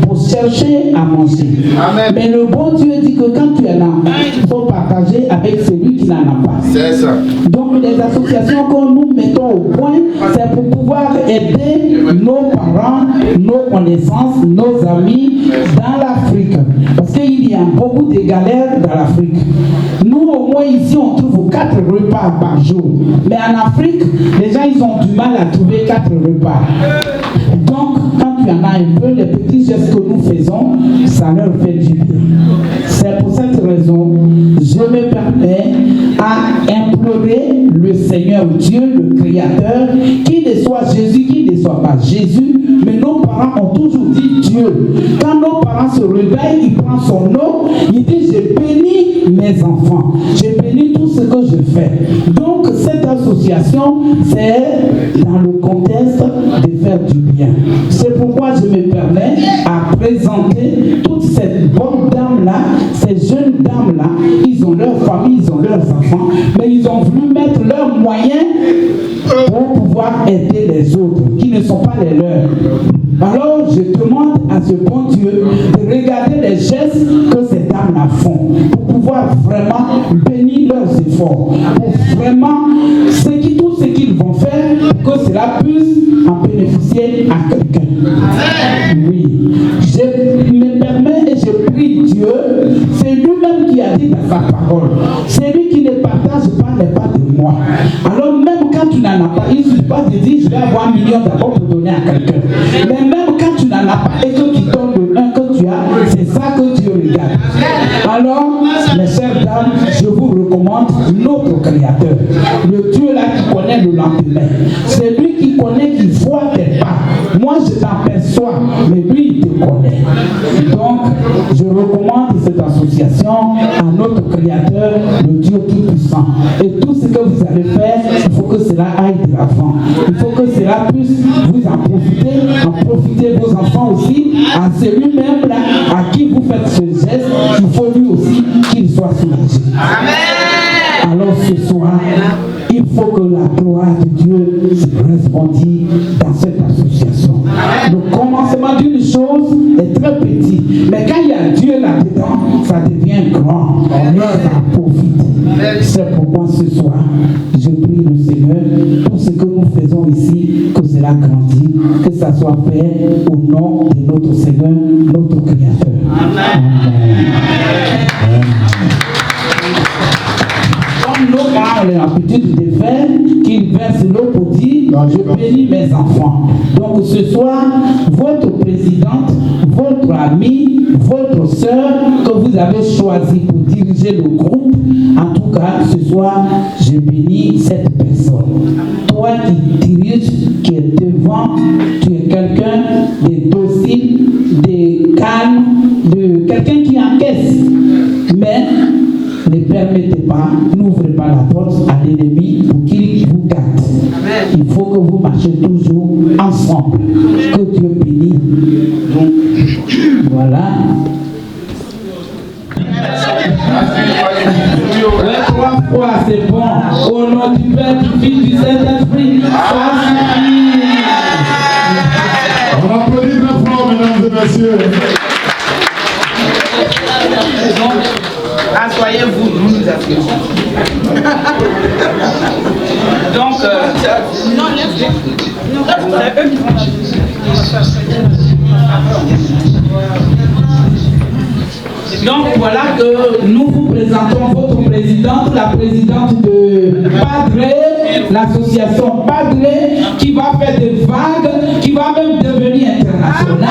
pour chercher à manger. Amen. Mais le bon Dieu dit que quand tu en as, il faut partager avec celui qui n'en a pas. C'est ça. Donc les associations que nous mettons au point, c'est pour pouvoir aider nos parents, nos connaissances, nos amis dans l'Afrique. Parce qu'il y a beaucoup de galères dans l'Afrique. Nous, au moins ici, on trouve 4 repas par jour. Mais en Afrique, les gens, ils ont du mal à trouver 4 repas. Donc, quand tu en as un peu, les petits gestes que nous faisons, ça leur fait du bien. C'est pour cette raison, je me permets à implorer le Seigneur Dieu, le Créateur, qu'il ne soit Jésus, qu'il ne soit pas Jésus, mais nos parents ont toujours dit Dieu. Quand nos parents se réveillent, il prend son nom, il dit je bénis mes enfants, je bénis tout ce que je fais. Donc cette association, c'est dans le contexte de faire du bien. C'est pourquoi je me permets à présenter toute cette bonne dame-là, ces jeunes dames-là. Ils ont leur famille, ils ont leurs enfants, mais ils ont voulu mettre leurs moyens pour pouvoir aider les autres qui ne sont pas les leurs. Alors je demande à ce bon Dieu de regarder les gestes que ces dames-là font pour pouvoir vraiment bénir leurs efforts, pour vraiment tout ce qu'ils vont faire pour que cela puisse en bénéficier à quelqu'un. Oui, je me permets et je prie Dieu, c'est lui-même qui a dit dans sa parole, celui qui ne partage pas n'est pas de moi. Alors même quand tu n'en as pas, il ne suffit pas de dire je vais avoir 1 million d'abord pour donner à quelqu'un. Mais même quand tu n'en as pas et que tu donnes le 1 que tu as, c'est ça que Dieu regarde. Alors, mes chères dames, je vous recommande notre Créateur, le Dieu là qui connaît le lendemain. C'est lui qui connaît, qui voit tes pas. Moi, je t'aperçois, mais lui, il te connaît. Donc, je recommande cette association à notre Créateur, le Dieu tout-puissant. Et tout ce que vous allez faire, il faut que cela aille de l'avant. Il faut que cela puisse vous en profiter vos enfants aussi, à celui-même là, à qui vous faites ce geste, il faut lui aussi qu'il soit soulagé. Amen. Alors ce soir, il faut que la gloire de Dieu resplendisse dans cette association. Le commencement d'une chose est très petit, mais quand il y a Dieu là-dedans, ça devient grand. On en profite. C'est pourquoi ce soir, je prie le Seigneur, pour ce que nous faisons ici, que cela grandisse, que ça soit fait au nom de notre Seigneur, notre Créateur. Amen. Amen. Comme nos parents ont l'habitude de faire, qu'ils versent l'eau pour dire je bénis mes enfants. Donc ce soir, votre présidente, votre amie, votre soeur que vous avez choisi pour diriger le groupe, en tout cas ce soir, je bénis cette personne. Toi qui diriges, qui est devant, tu es quelqu'un de docile, de calme, de quelqu'un qui encaisse. Mais ne permettez pas, n'ouvrez pas la porte à l'ennemi pour qu'il vous gâte. Il faut que vous marchiez toujours ensemble. Que Dieu bénisse. Donc, voilà. Les 3 fois, c'est bon. Au nom du Père, du Fils, du Saint-Esprit. On applaudit très fort, mesdames et messieurs. Assoyez-vous, nous nous asseyons. Donc, donc voilà que Nous vous présentons votre présidente, la présidente de Padre, l'association Padre, qui va faire des vagues, qui va même devenir internationale,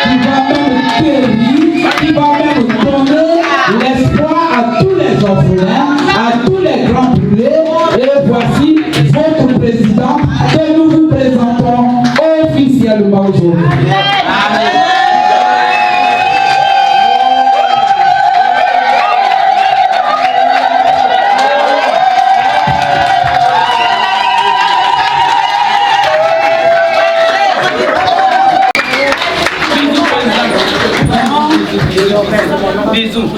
qui va même guérir, qui va même donner l'espoir à tous les orphelins, à tous les grands brûlés. Et voici votre présidente que nous vous présentons officiellement aujourd'hui. bisous.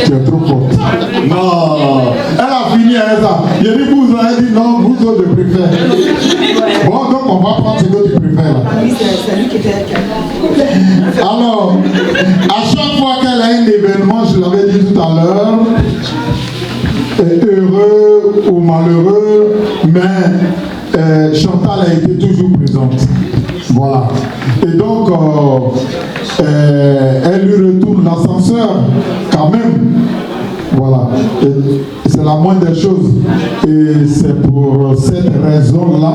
Tu es trop forte. Non, elle a fini avec ça. Il a dit Bouzo, elle dit non, Bouzo je préfère. Bon, donc on va prendre ce que tu préfères là. Alors, à chaque fois qu'elle a un événement, je l'avais dit tout à l'heure, heureux ou malheureux, mais Chantal a été toujours présente. Voilà. Et donc, elle lui retourne l'ascenseur quand même. Voilà. C'est la moindre des choses. Et c'est pour cette raison-là.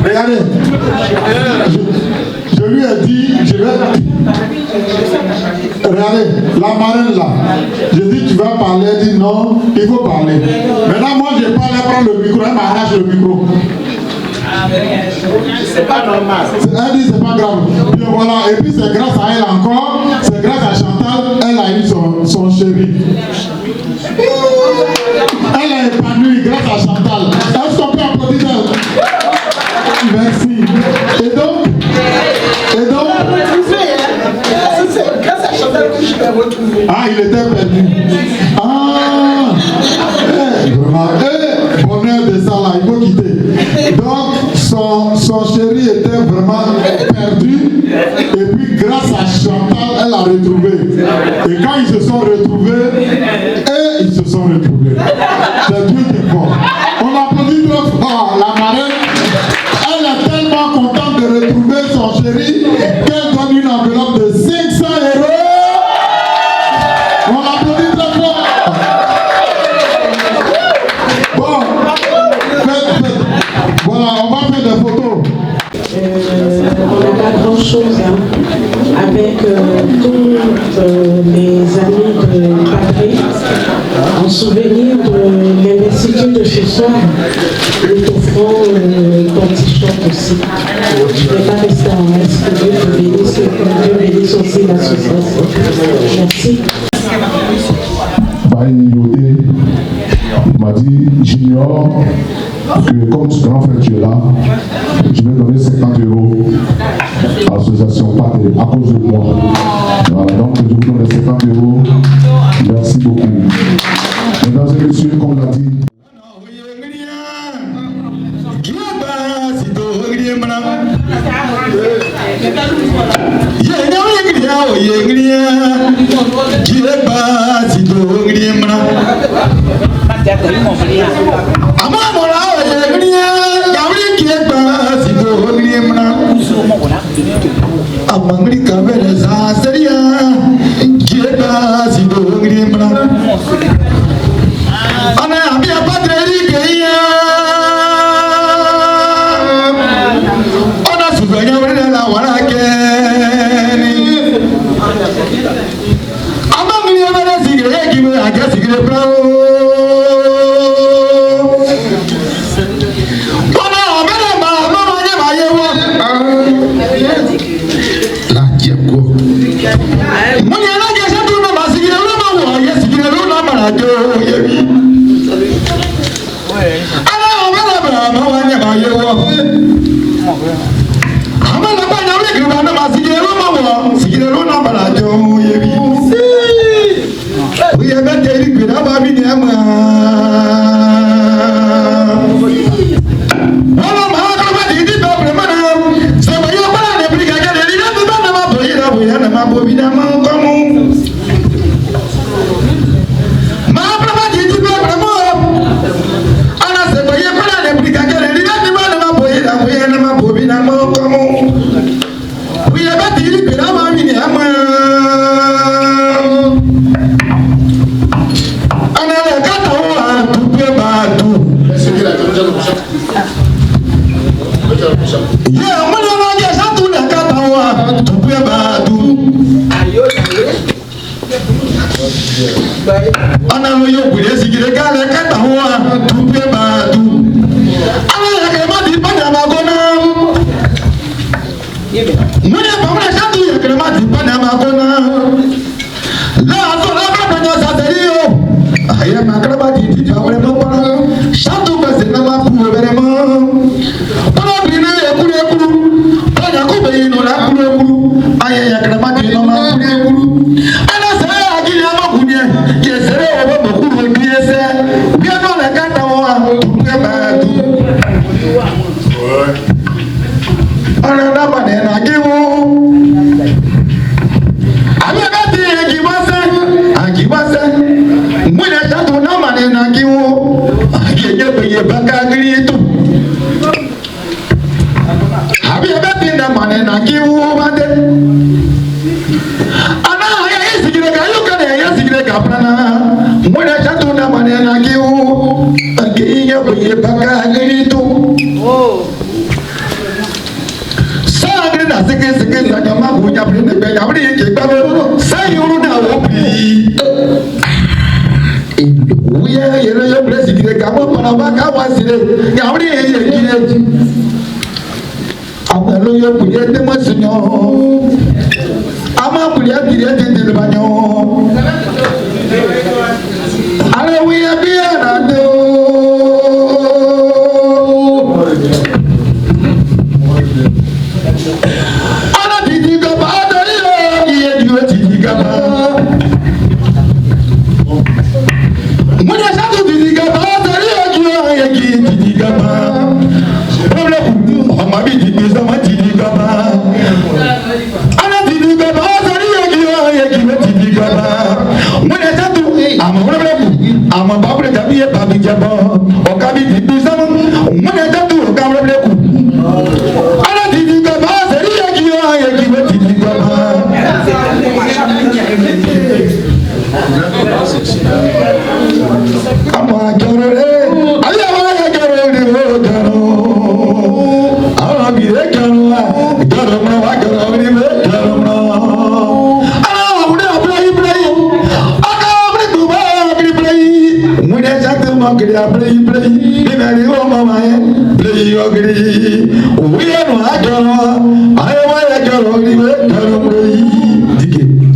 Regardez. Je lui ai dit, je vais... Regardez, la marraine là. Je dis, tu vas parler, elle dit non, il faut parler. Maintenant, moi, je parle, elle prend le micro, elle m'arrache le micro. C'est pas normal. Elle dit, c'est pas grave. Bien voilà, et puis c'est grâce à elle encore, c'est grâce à Chantal, elle a eu son chéri. Elle est épanouie grâce à Chantal. Est-ce qu'on peut applaudir elle? Merci. Et donc, c'est grâce à Chantal que je l'ai retrouvé. ah, il était perdu. Ah, vraiment. Bonheur de ça là, il faut quitter. Donc, son chéri était vraiment perdu. Et puis, grâce à Chantal, elle l'a retrouvé. Et quand ils se sont retrouvés, ils se sont retrouvés. C'est Dieu qui est fort. On applaudit trop fort la marraine. Elle est tellement contente de retrouver son chéri qu'elle donne une enveloppe de 500 €. On applaudit très fort. Bon, voilà, on va faire des photos. On n'a pas grand chose avec tous les amis de Patrick en souvenir de l'investiture de ce soir. Nous t'offrons ton t-shirt aussi. Je ne vais pas rester en reste, que Dieu te bénisse et que Dieu bénisse aussi l'association. Merci. Il m'a dit, j'ignore que comme ce grand frère tu es là, je vais donner 50 € à l'association Padre à cause de moi. Voilà, donc je vous donne les 50 €. Merci beaucoup. Mesdames et messieurs, comme l'a dit.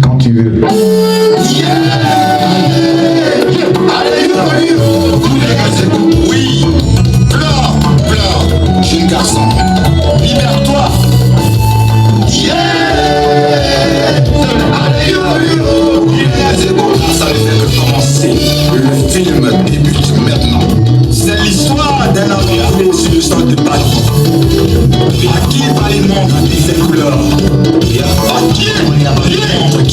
Quand tu veux. Oui, pleure, jeune garçon, libère-toi. C'est bon, ça ne fait que commencer. Le film débute maintenant. C'est l'histoire d'un enfant sur le sol de Paris. Vaqué par les mondes de ses couleurs. Et vaqué par les mondes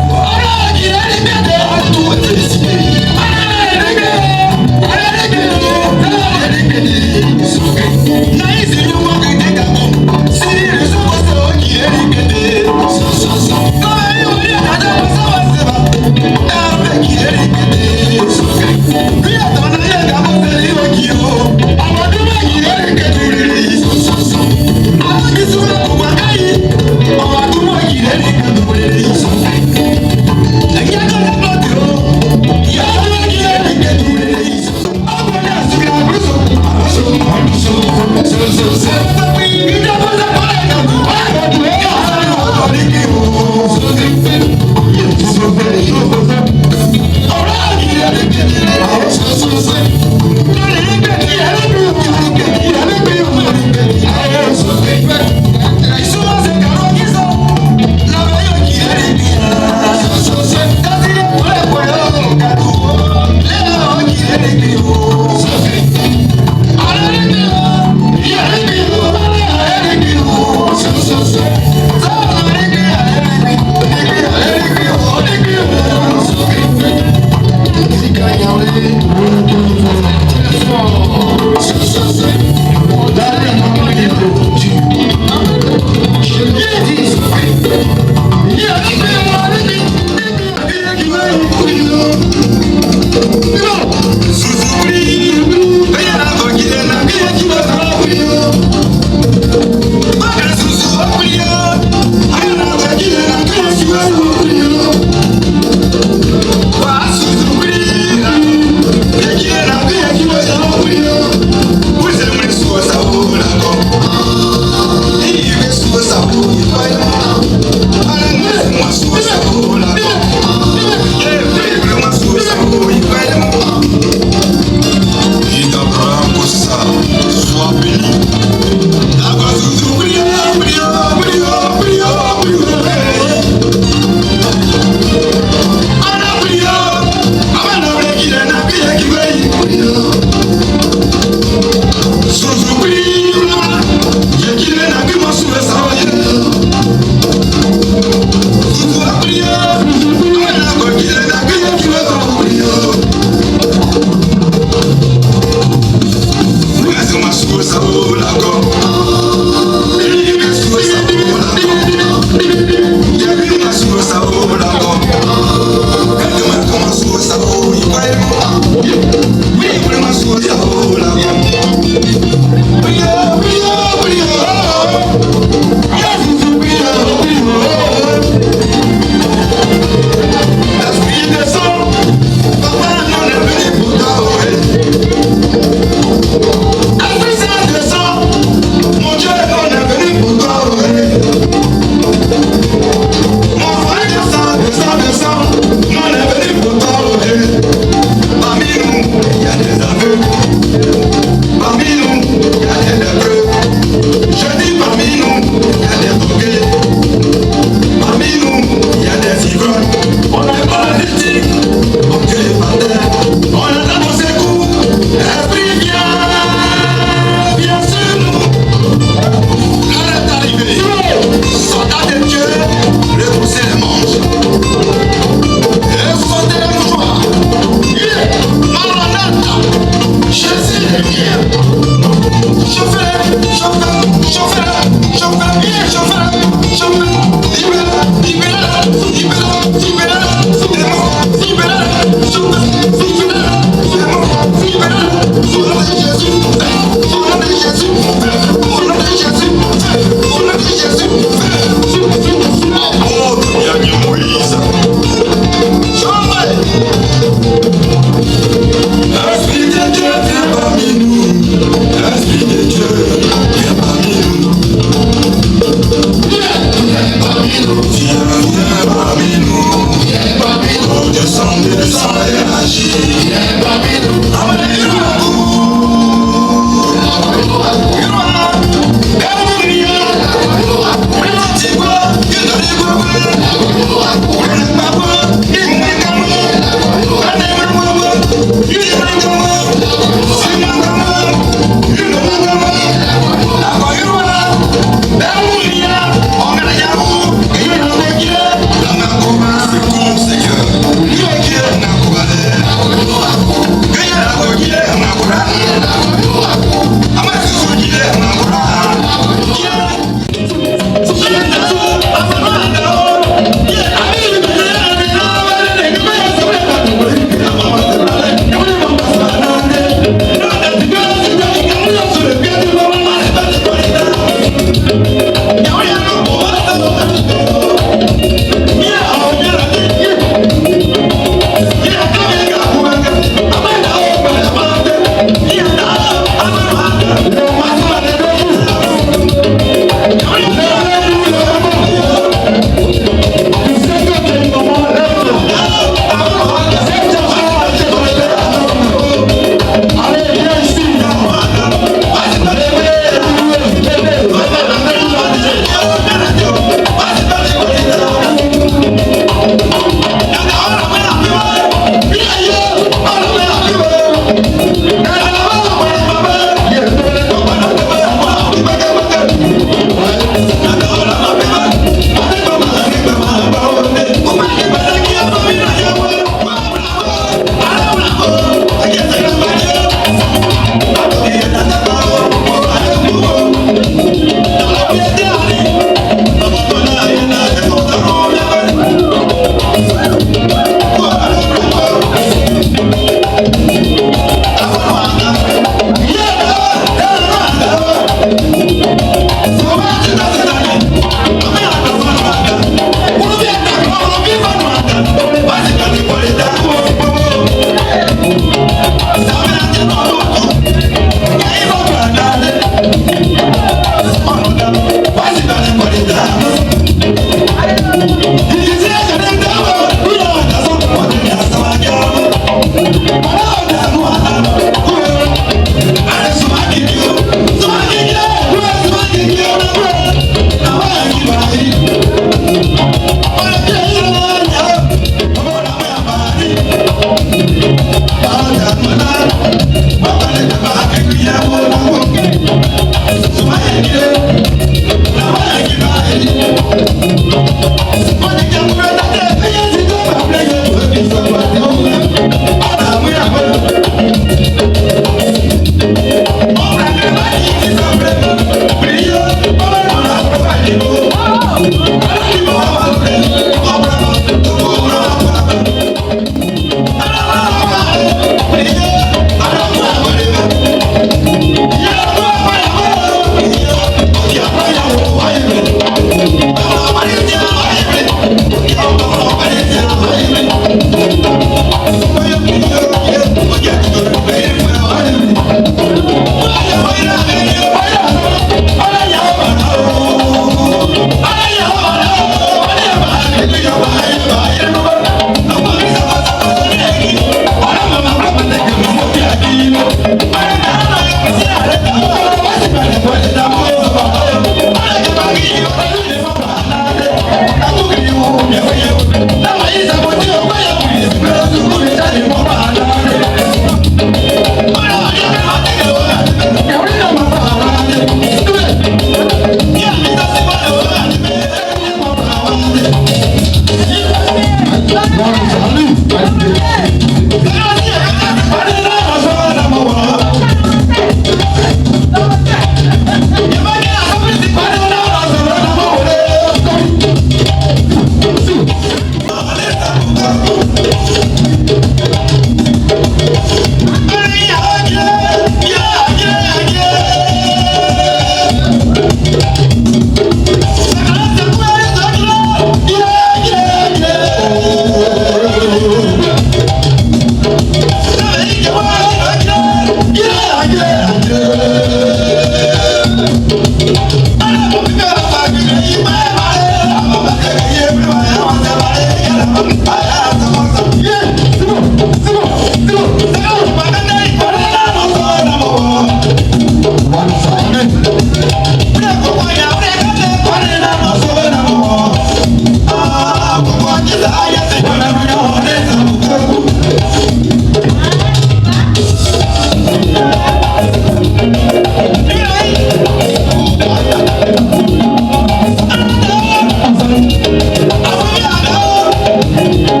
Thank you.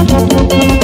Thank you.